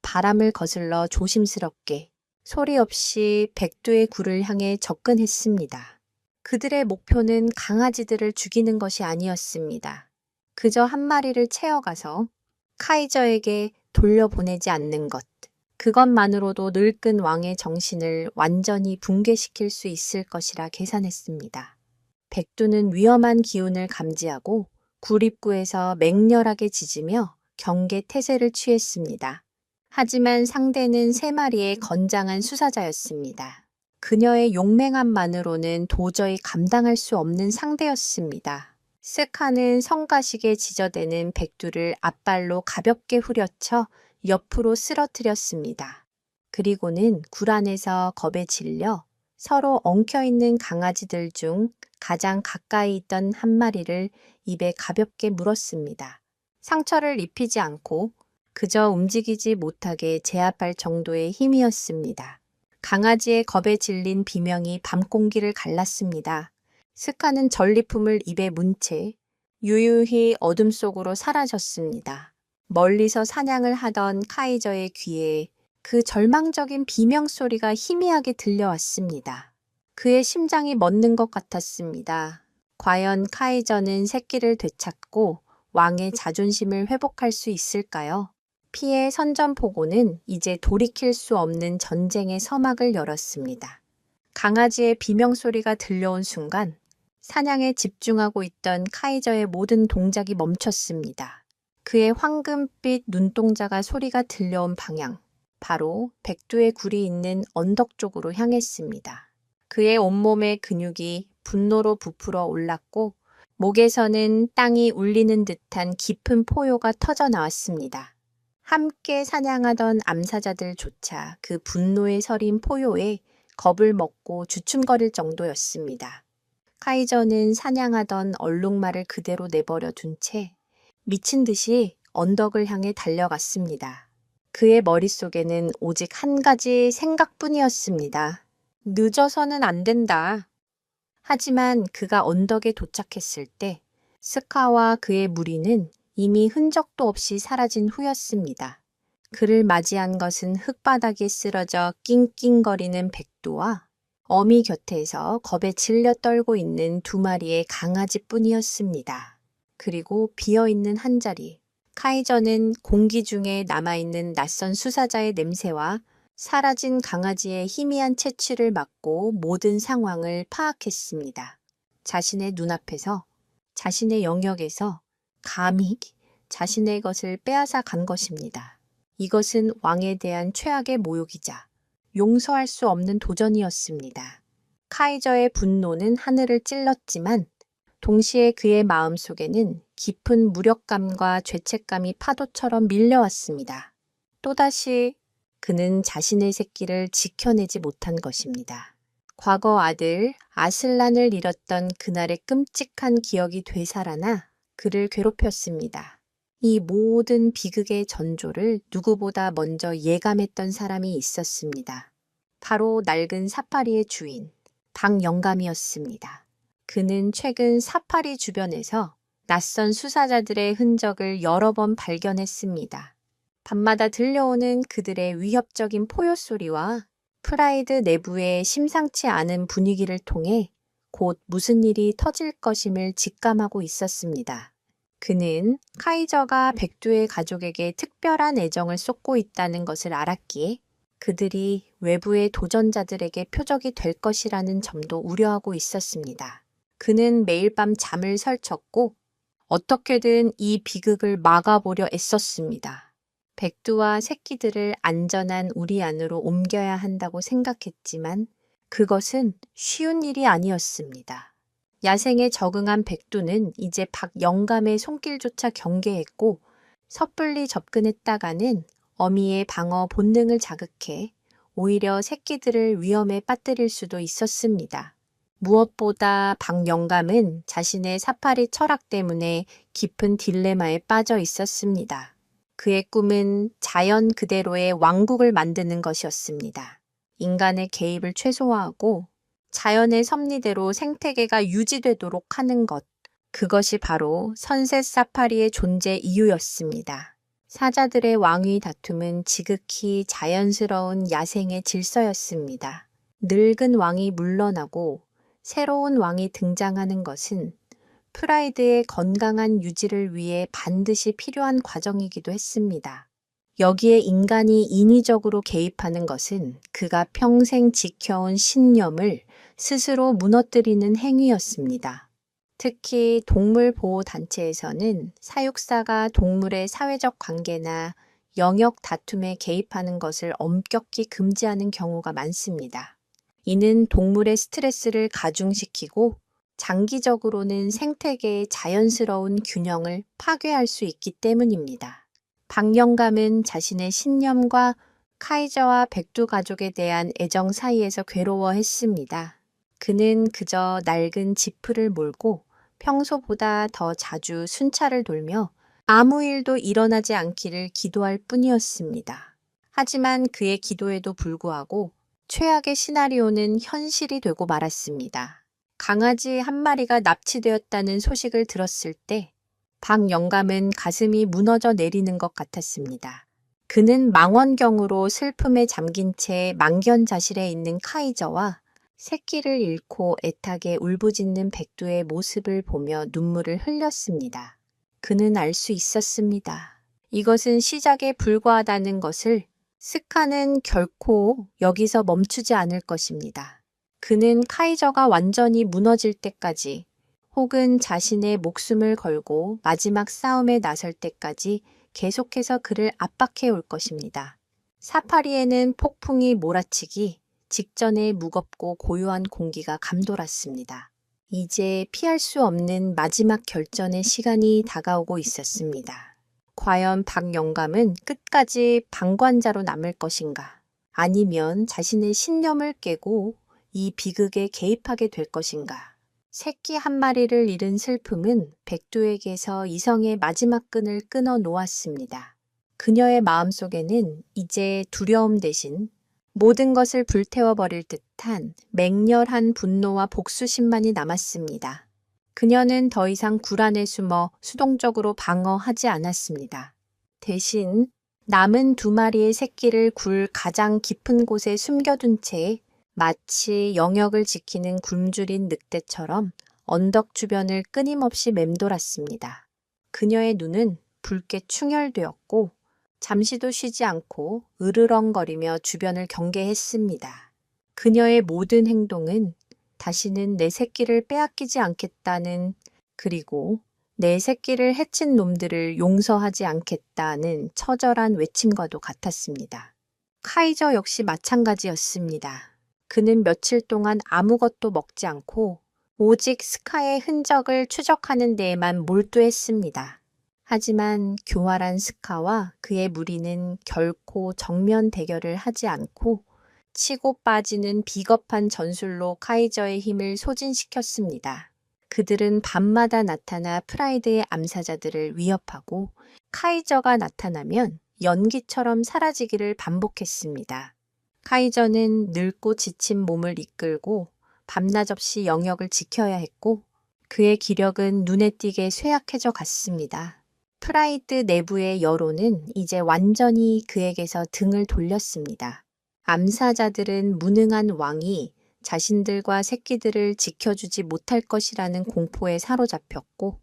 바람을 거슬러 조심스럽게 소리 없이 백두의 굴을 향해 접근했습니다. 그들의 목표는 강아지들을 죽이는 것이 아니었습니다. 그저 한 마리를 채어가서 카이저에게 돌려보내지 않는 것. 그것만으로도 늙은 왕의 정신을 완전히 붕괴시킬 수 있을 것이라 계산했습니다. 백두는 위험한 기운을 감지하고 굴 입구에서 맹렬하게 짖으며 경계 태세를 취했습니다. 하지만 상대는 3마리의 건장한 수사자였습니다. 그녀의 용맹함만으로는 도저히 감당할 수 없는 상대였습니다. 스카는 성가시게 지저대는 백두를 앞발로 가볍게 후려쳐 옆으로 쓰러뜨렸습니다. 그리고는 굴 안에서 겁에 질려 서로 엉켜있는 강아지들 중 가장 가까이 있던 한 마리를 입에 가볍게 물었습니다. 상처를 입히지 않고 그저 움직이지 못하게 제압할 정도의 힘이었습니다. 강아지의 겁에 질린 비명이 밤공기를 갈랐습니다. 스카는 전리품을 입에 문 채 유유히 어둠 속으로 사라졌습니다. 멀리서 사냥을 하던 카이저의 귀에 그 절망적인 비명 소리가 희미하게 들려왔습니다. 그의 심장이 멎는 것 같았습니다. 과연 카이저는 새끼를 되찾고 왕의 자존심을 회복할 수 있을까요? 피의 선전포고는 이제 돌이킬 수 없는 전쟁의 서막을 열었습니다. 강아지의 비명소리가 들려온 순간 사냥에 집중하고 있던 카이저의 모든 동작이 멈췄습니다. 그의 황금빛 눈동자가 소리가 들려온 방향, 바로 백두의 굴이 있는 언덕 쪽으로 향했습니다. 그의 온몸의 근육이 분노로 부풀어 올랐고 목에서는 땅이 울리는 듯한 깊은 포효가 터져 나왔습니다. 함께 사냥하던 암사자들조차 그 분노에 서린 포효에 겁을 먹고 주춤거릴 정도였습니다. 카이저는 사냥하던 얼룩말을 그대로 내버려 둔 채 미친 듯이 언덕을 향해 달려갔습니다. 그의 머릿속에는 오직 한 가지 생각뿐이었습니다. 늦어서는 안 된다. 하지만 그가 언덕에 도착했을 때 스카와 그의 무리는 이미 흔적도 없이 사라진 후였습니다. 그를 맞이한 것은 흙바닥에 쓰러져 낑낑거리는 백두와 어미 곁에서 겁에 질려 떨고 있는 두 마리의 강아지뿐이었습니다. 그리고 비어있는 한 자리. 카이저는 공기 중에 남아있는 낯선 수사자의 냄새와 사라진 강아지의 희미한 채취를 맡고 모든 상황을 파악했습니다. 자신의 눈앞에서, 자신의 영역에서 감히 자신의 것을 빼앗아 간 것입니다. 이것은 왕에 대한 최악의 모욕이자 용서할 수 없는 도전이었습니다. 카이저의 분노는 하늘을 찔렀지만 동시에 그의 마음속에는 깊은 무력감과 죄책감이 파도처럼 밀려왔습니다. 또다시 그는 자신의 새끼를 지켜내지 못한 것입니다. 과거 아들 아슬란을 잃었던 그날의 끔찍한 기억이 되살아나 그를 괴롭혔습니다. 이 모든 비극의 전조를 누구보다 먼저 예감했던 사람이 있었습니다. 바로 낡은 사파리의 주인, 박영감이었습니다. 그는 최근 사파리 주변에서 낯선 수사자들의 흔적을 여러 번 발견했습니다. 밤마다 들려오는 그들의 위협적인 포효 소리와 프라이드 내부의 심상치 않은 분위기를 통해 곧 무슨 일이 터질 것임을 직감하고 있었습니다. 그는 카이저가 백두의 가족에게 특별한 애정을 쏟고 있다는 것을 알았기에 그들이 외부의 도전자들에게 표적이 될 것이라는 점도 우려하고 있었습니다. 그는 매일 밤 잠을 설쳤고 어떻게든 이 비극을 막아보려 애썼습니다. 백두와 새끼들을 안전한 우리 안으로 옮겨야 한다고 생각했지만 그것은 쉬운 일이 아니었습니다. 야생에 적응한 백두는 이제 박영감의 손길조차 경계했고 섣불리 접근했다가는 어미의 방어 본능을 자극해 오히려 새끼들을 위험에 빠뜨릴 수도 있었습니다. 무엇보다 박영감은 자신의 사파리 철학 때문에 깊은 딜레마에 빠져 있었습니다. 그의 꿈은 자연 그대로의 왕국을 만드는 것이었습니다. 인간의 개입을 최소화하고 자연의 섭리대로 생태계가 유지되도록 하는 것, 그것이 바로 선셋 사파리의 존재 이유였습니다. 사자들의 왕위 다툼은 지극히 자연스러운 야생의 질서였습니다. 늙은 왕이 물러나고 새로운 왕이 등장하는 것은 프라이드의 건강한 유지를 위해 반드시 필요한 과정이기도 했습니다. 여기에 인간이 인위적으로 개입하는 것은 그가 평생 지켜온 신념을 스스로 무너뜨리는 행위였습니다. 특히 동물보호단체에서는 사육사가 동물의 사회적 관계나 영역 다툼에 개입하는 것을 엄격히 금지하는 경우가 많습니다. 이는 동물의 스트레스를 가중시키고 장기적으로는 생태계의 자연스러운 균형을 파괴할 수 있기 때문입니다. 박영감은 자신의 신념과 카이저와 백두 가족에 대한 애정 사이에서 괴로워했습니다. 그는 그저 낡은 지프를 몰고 평소보다 더 자주 순찰을 돌며 아무 일도 일어나지 않기를 기도할 뿐이었습니다. 하지만 그의 기도에도 불구하고 최악의 시나리오는 현실이 되고 말았습니다. 강아지 한 마리가 납치되었다는 소식을 들었을 때 박 영감은 가슴이 무너져 내리는 것 같았습니다. 그는 망원경으로 슬픔에 잠긴 채 망견자실에 있는 카이저와 새끼를 잃고 애타게 울부짖는 백두의 모습을 보며 눈물을 흘렸습니다. 그는 알 수 있었습니다. 이것은 시작에 불과하다는 것을. 스카는 결코 여기서 멈추지 않을 것입니다. 그는 카이저가 완전히 무너질 때까지 혹은 자신의 목숨을 걸고 마지막 싸움에 나설 때까지 계속해서 그를 압박해 올 것입니다. 사파리에는 폭풍이 몰아치기 직전에 무겁고 고요한 공기가 감돌았습니다. 이제 피할 수 없는 마지막 결전의 시간이 다가오고 있었습니다. 과연 박 영감은 끝까지 방관자로 남을 것인가? 아니면 자신의 신념을 깨고 이 비극에 개입하게 될 것인가? 새끼 한 마리를 잃은 슬픔은 백두에게서 이성의 마지막 끈을 끊어 놓았습니다. 그녀의 마음속에는 이제 두려움 대신 모든 것을 불태워버릴 듯한 맹렬한 분노와 복수심만이 남았습니다. 그녀는 더 이상 굴 안에 숨어 수동적으로 방어하지 않았습니다. 대신 남은 2마리의 새끼를 굴 가장 깊은 곳에 숨겨둔 채 마치 영역을 지키는 굶주린 늑대처럼 언덕 주변을 끊임없이 맴돌았습니다. 그녀의 눈은 붉게 충혈되었고 잠시도 쉬지 않고 으르렁거리며 주변을 경계했습니다. 그녀의 모든 행동은 다시는 내 새끼를 빼앗기지 않겠다는, 그리고 내 새끼를 해친 놈들을 용서하지 않겠다는 처절한 외침과도 같았습니다. 카이저 역시 마찬가지였습니다. 그는 며칠 동안 아무것도 먹지 않고 오직 스카의 흔적을 추적하는 데에만 몰두했습니다. 하지만 교활한 스카와 그의 무리는 결코 정면 대결을 하지 않고 치고 빠지는 비겁한 전술로 카이저의 힘을 소진시켰습니다. 그들은 밤마다 나타나 프라이드의 암사자들을 위협하고 카이저가 나타나면 연기처럼 사라지기를 반복했습니다. 카이저는 늙고 지친 몸을 이끌고 밤낮 없이 영역을 지켜야 했고 그의 기력은 눈에 띄게 쇠약해져 갔습니다. 프라이드 내부의 여론은 이제 완전히 그에게서 등을 돌렸습니다. 암사자들은 무능한 왕이 자신들과 새끼들을 지켜주지 못할 것이라는 공포에 사로잡혔고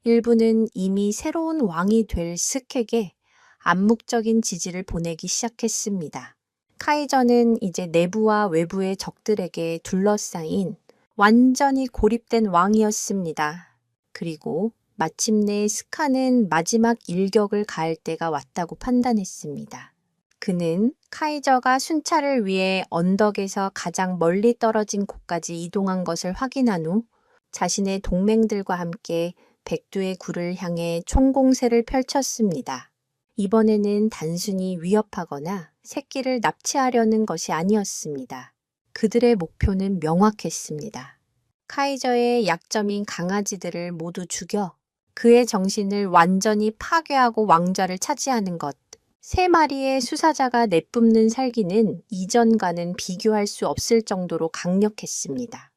일부는 이미 새로운 왕이 될 스켑에게 암묵적인 지지를 보내기 시작했습니다. 카이저는 이제 내부와 외부의 적들에게 둘러싸인 완전히 고립된 왕이었습니다. 그리고 마침내 스카는 마지막 일격을 가할 때가 왔다고 판단했습니다. 그는 카이저가 순찰을 위해 언덕에서 가장 멀리 떨어진 곳까지 이동한 것을 확인한 후 자신의 동맹들과 함께 백두의 굴을 향해 총공세를 펼쳤습니다. 이번에는 단순히 위협하거나 새끼를 납치하려는 것이 아니었습니다. 그들의 목표는 명확했습니다. 카이저의 약점인 강아지들을 모두 죽여 그의 정신을 완전히 파괴하고 왕좌를 차지하는 것. 3마리의 수사자가 내뿜는 살기는 이전과는 비교할 수 없을 정도로 강력했습니다.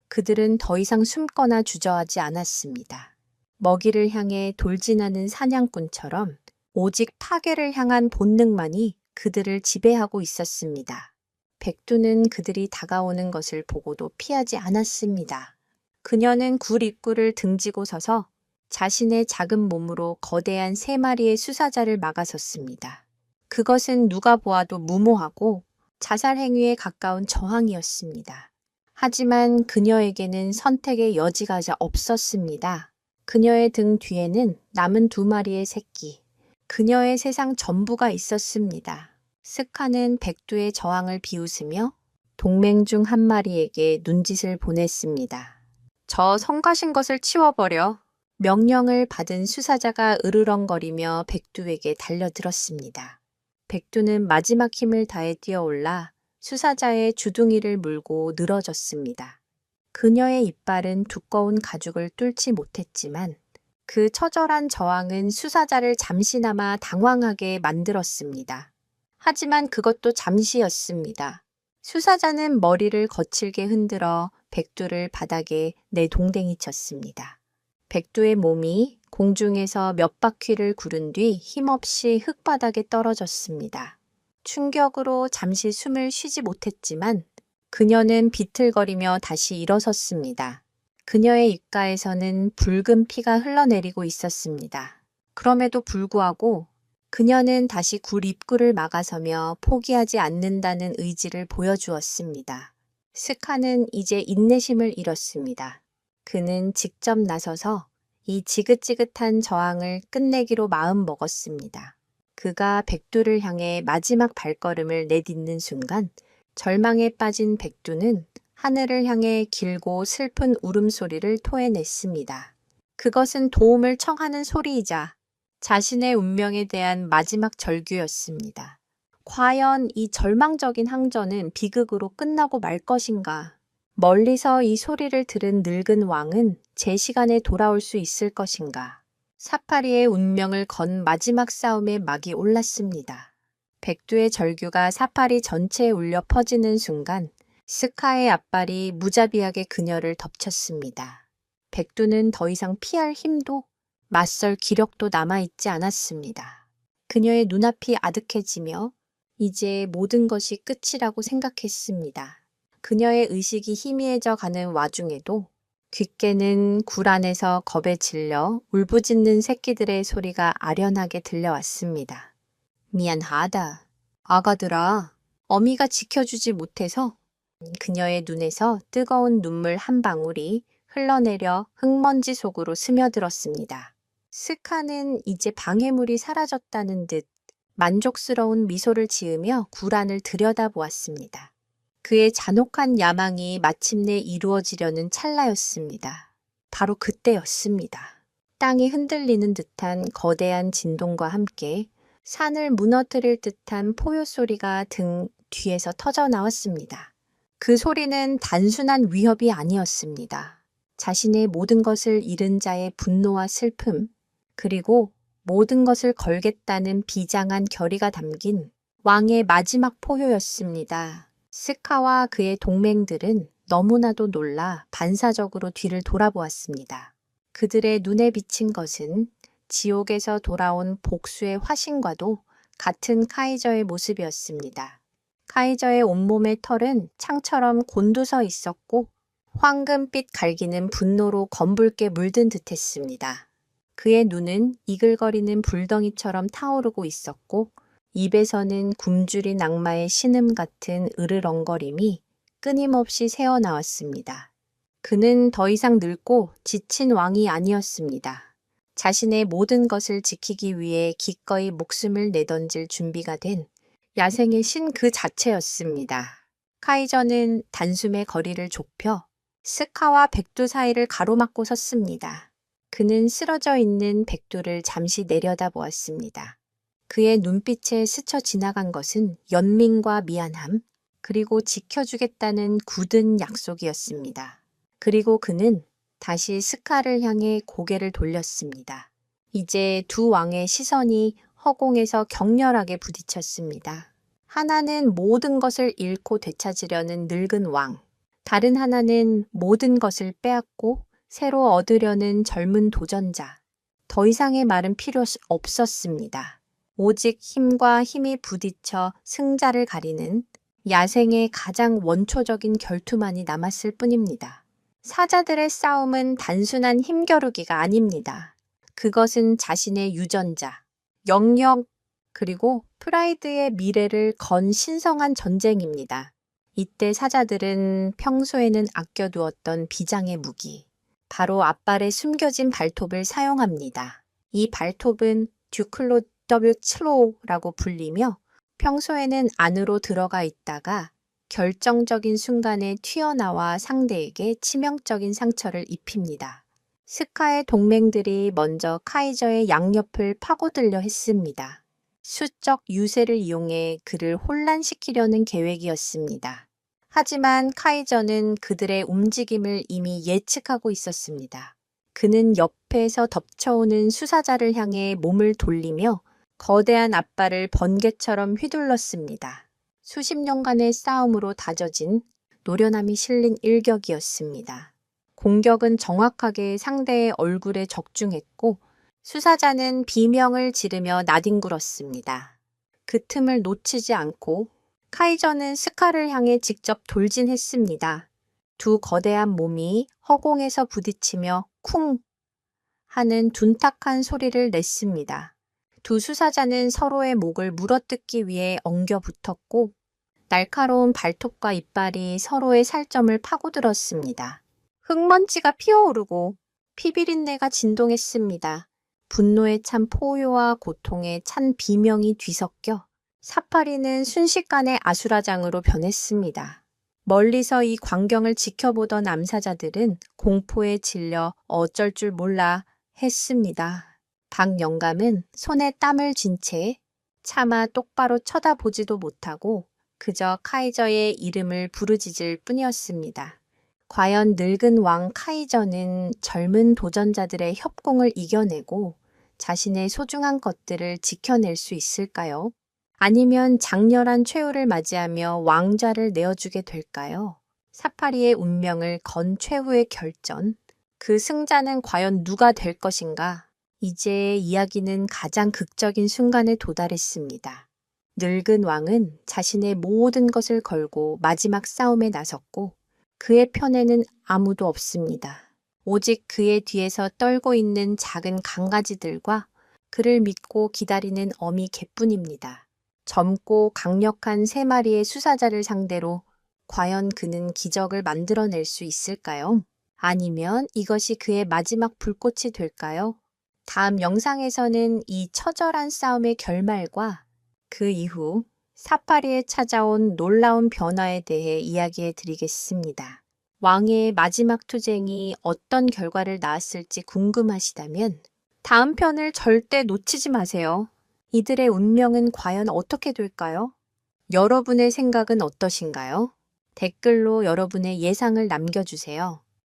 그들은 더 이상 숨거나 주저하지 않았습니다. 먹이를 향해 돌진하는 사냥꾼처럼 오직 파괴를 향한 본능만이 그들을 지배하고 있었습니다. 백두는 그들이 다가오는 것을 보고도 피하지 않았습니다. 그녀는 굴 입구를 등지고 서서 자신의 작은 몸으로 거대한 3마리의 수사자를 막아섰습니다. 그것은 누가 보아도 무모하고 자살 행위에 가까운 저항이었습니다. 하지만 그녀에게는 선택의 여지가 없었습니다. 그녀의 등 뒤에는 남은 2마리의 새끼, 그녀의 세상 전부가 있었습니다. 스카는 백두의 저항을 비웃으며 동맹 중 한 마리에게 눈짓을 보냈습니다. 저 성가신 것을 치워버려. 명령을 받은 수사자가 으르렁거리며 백두에게 달려들었습니다. 백두는 마지막 힘을 다해 뛰어올라 수사자의 주둥이를 물고 늘어졌습니다. 그녀의 이빨은 두꺼운 가죽을 뚫지 못했지만 그 처절한 저항은 수사자를 잠시나마 당황하게 만들었습니다. 하지만 그것도 잠시였습니다. 수사자는 머리를 거칠게 흔들어 백두를 바닥에 내동댕이 쳤습니다. 백두의 몸이 공중에서 몇 바퀴를 구른 뒤 힘없이 흙바닥에 떨어졌습니다. 충격으로 잠시 숨을 쉬지 못했지만 그녀는 비틀거리며 다시 일어섰습니다. 그녀의 입가에서는 붉은 피가 흘러내리고 있었습니다. 그럼에도 불구하고 그녀는 다시 굴 입구를 막아서며 포기하지 않는다는 의지를 보여주었습니다. 스카는 이제 인내심을 잃었습니다. 그는 직접 나서서 이 지긋지긋한 저항을 끝내기로 마음먹었습니다. 그가 백두를 향해 마지막 발걸음을 내딛는 순간 절망에 빠진 백두는 하늘을 향해 길고 슬픈 울음소리를 토해냈습니다. 그것은 도움을 청하는 소리이자 자신의 운명에 대한 마지막 절규였습니다. 과연 이 절망적인 항전은 비극으로 끝나고 말 것인가? 멀리서 이 소리를 들은 늙은 왕은 제 시간에 돌아올 수 있을 것인가? 사파리의 운명을 건 마지막 싸움에 막이 올랐습니다. 백두의 절규가 사파리 전체에 울려 퍼지는 순간 스카의 앞발이 무자비하게 그녀를 덮쳤습니다. 백두는 더 이상 피할 힘도 맞설 기력도 남아있지 않았습니다. 그녀의 눈앞이 아득해지며 이제 모든 것이 끝이라고 생각했습니다. 그녀의 의식이 희미해져 가는 와중에도 귓게는 굴 안에서 겁에 질려 울부짖는 새끼들의 소리가 아련하게 들려왔습니다. 미안하다. 아가들아, 어미가 지켜주지 못해서. 그녀의 눈에서 뜨거운 눈물 한 방울이 흘러내려 흙먼지 속으로 스며들었습니다. 스카는 이제 방해물이 사라졌다는 듯 만족스러운 미소를 지으며 굴 안을 들여다보았습니다. 그의 잔혹한 야망이 마침내 이루어지려는 찰나였습니다. 바로 그때였습니다. 땅이 흔들리는 듯한 거대한 진동과 함께 산을 무너뜨릴 듯한 포효 소리가 등 뒤에서 터져 나왔습니다. 그 소리는 단순한 위협이 아니었습니다. 자신의 모든 것을 잃은 자의 분노와 슬픔, 그리고 모든 것을 걸겠다는 비장한 결의가 담긴 왕의 마지막 포효였습니다. 스카와 그의 동맹들은 너무나도 놀라 반사적으로 뒤를 돌아보았습니다. 그들의 눈에 비친 것은 지옥에서 돌아온 복수의 화신과도 같은 카이저의 모습이었습니다. 카이저의 온몸의 털은 창처럼 곤두서 있었고 황금빛 갈기는 분노로 검붉게 물든 듯했습니다. 그의 눈은 이글거리는 불덩이처럼 타오르고 있었고 입에서는 굶주린 악마의 신음 같은 으르렁거림이 끊임없이 새어나왔습니다. 그는 더 이상 늙고 지친 왕이 아니었습니다. 자신의 모든 것을 지키기 위해 기꺼이 목숨을 내던질 준비가 된 야생의 신 그 자체였습니다. 카이저는 단숨에 거리를 좁혀 스카와 백두 사이를 가로막고 섰습니다. 그는 쓰러져 있는 백두를 잠시 내려다보았습니다. 그의 눈빛에 스쳐 지나간 것은 연민과 미안함, 그리고 지켜주겠다는 굳은 약속이었습니다. 그리고 그는 다시 스카를 향해 고개를 돌렸습니다. 이제 두 왕의 시선이 허공에서 격렬하게 부딪혔습니다. 하나는 모든 것을 잃고 되찾으려는 늙은 왕, 다른 하나는 모든 것을 빼앗고 새로 얻으려는 젊은 도전자. 더 이상의 말은 필요 없었습니다. 오직 힘과 힘이 부딪혀 승자를 가리는 야생의 가장 원초적인 결투만이 남았을 뿐입니다. 사자들의 싸움은 단순한 힘겨루기가 아닙니다. 그것은 자신의 유전자, 영역, 그리고 프라이드의 미래를 건 신성한 전쟁입니다. 이때 사자들은 평소에는 아껴두었던 비장의 무기, 바로 앞발에 숨겨진 발톱을 사용합니다. 이 발톱은 듀클로 W7호라고 불리며 평소에는 안으로 들어가 있다가 결정적인 순간에 튀어나와 상대에게 치명적인 상처를 입힙니다. 스카의 동맹들이 먼저 카이저의 양옆을 파고들려 했습니다. 수적 유세를 이용해 그를 혼란시키려는 계획이었습니다. 하지만 카이저는 그들의 움직임을 이미 예측하고 있었습니다. 그는 옆에서 덮쳐오는 수사자를 향해 몸을 돌리며 거대한 앞발을 번개처럼 휘둘렀습니다. 수십 년간의 싸움으로 다져진 노련함이 실린 일격이었습니다. 공격은 정확하게 상대의 얼굴에 적중했고 수사자는 비명을 지르며 나뒹굴었습니다. 그 틈을 놓치지 않고 카이저는 스카를 향해 직접 돌진했습니다. 두 거대한 몸이 허공에서 부딪히며 쿵 하는 둔탁한 소리를 냈습니다. 두 수사자는 서로의 목을 물어뜯기 위해 엉겨 붙었고 날카로운 발톱과 이빨이 서로의 살점을 파고들었습니다. 흙먼지가 피어오르고 피비린내가 진동했습니다. 분노에 찬 포효와 고통에 찬 비명이 뒤섞여 사파리는 순식간에 아수라장으로 변했습니다. 멀리서 이 광경을 지켜보던 암사자들은 공포에 질려 어쩔 줄 몰라 했습니다. 박 영감은 손에 땀을 쥔 채 차마 똑바로 쳐다보지도 못하고 그저 카이저의 이름을 부르짖을 뿐이었습니다. 과연 늙은 왕 카이저는 젊은 도전자들의 협공을 이겨내고 자신의 소중한 것들을 지켜낼 수 있을까요? 아니면 장렬한 최후를 맞이하며 왕좌를 내어주게 될까요? 사파리의 운명을 건 최후의 결전, 그 승자는 과연 누가 될 것인가? 이제 이야기는 가장 극적인 순간에 도달했습니다. 늙은 왕은 자신의 모든 것을 걸고 마지막 싸움에 나섰고 그의 편에는 아무도 없습니다. 오직 그의 뒤에서 떨고 있는 작은 강아지들과 그를 믿고 기다리는 어미 개뿐입니다. 젊고 강력한 3마리의 수사자를 상대로 과연 그는 기적을 만들어낼 수 있을까요? 아니면 이것이 그의 마지막 불꽃이 될까요? 다음 영상에서는 이 처절한 싸움의 결말과 그 이후 사파리에 찾아온 놀라운 변화에 대해 이야기해 드리겠습니다. 왕의 마지막 투쟁이 어떤 결과를 낳았을지 궁금하시다면 다음 편을 절대 놓치지 마세요. 이들의 운명은 과연 어떻게 될까요? 여러분의 생각은 어떠신가요? 댓글로 여러분의 예상을 남겨주세요.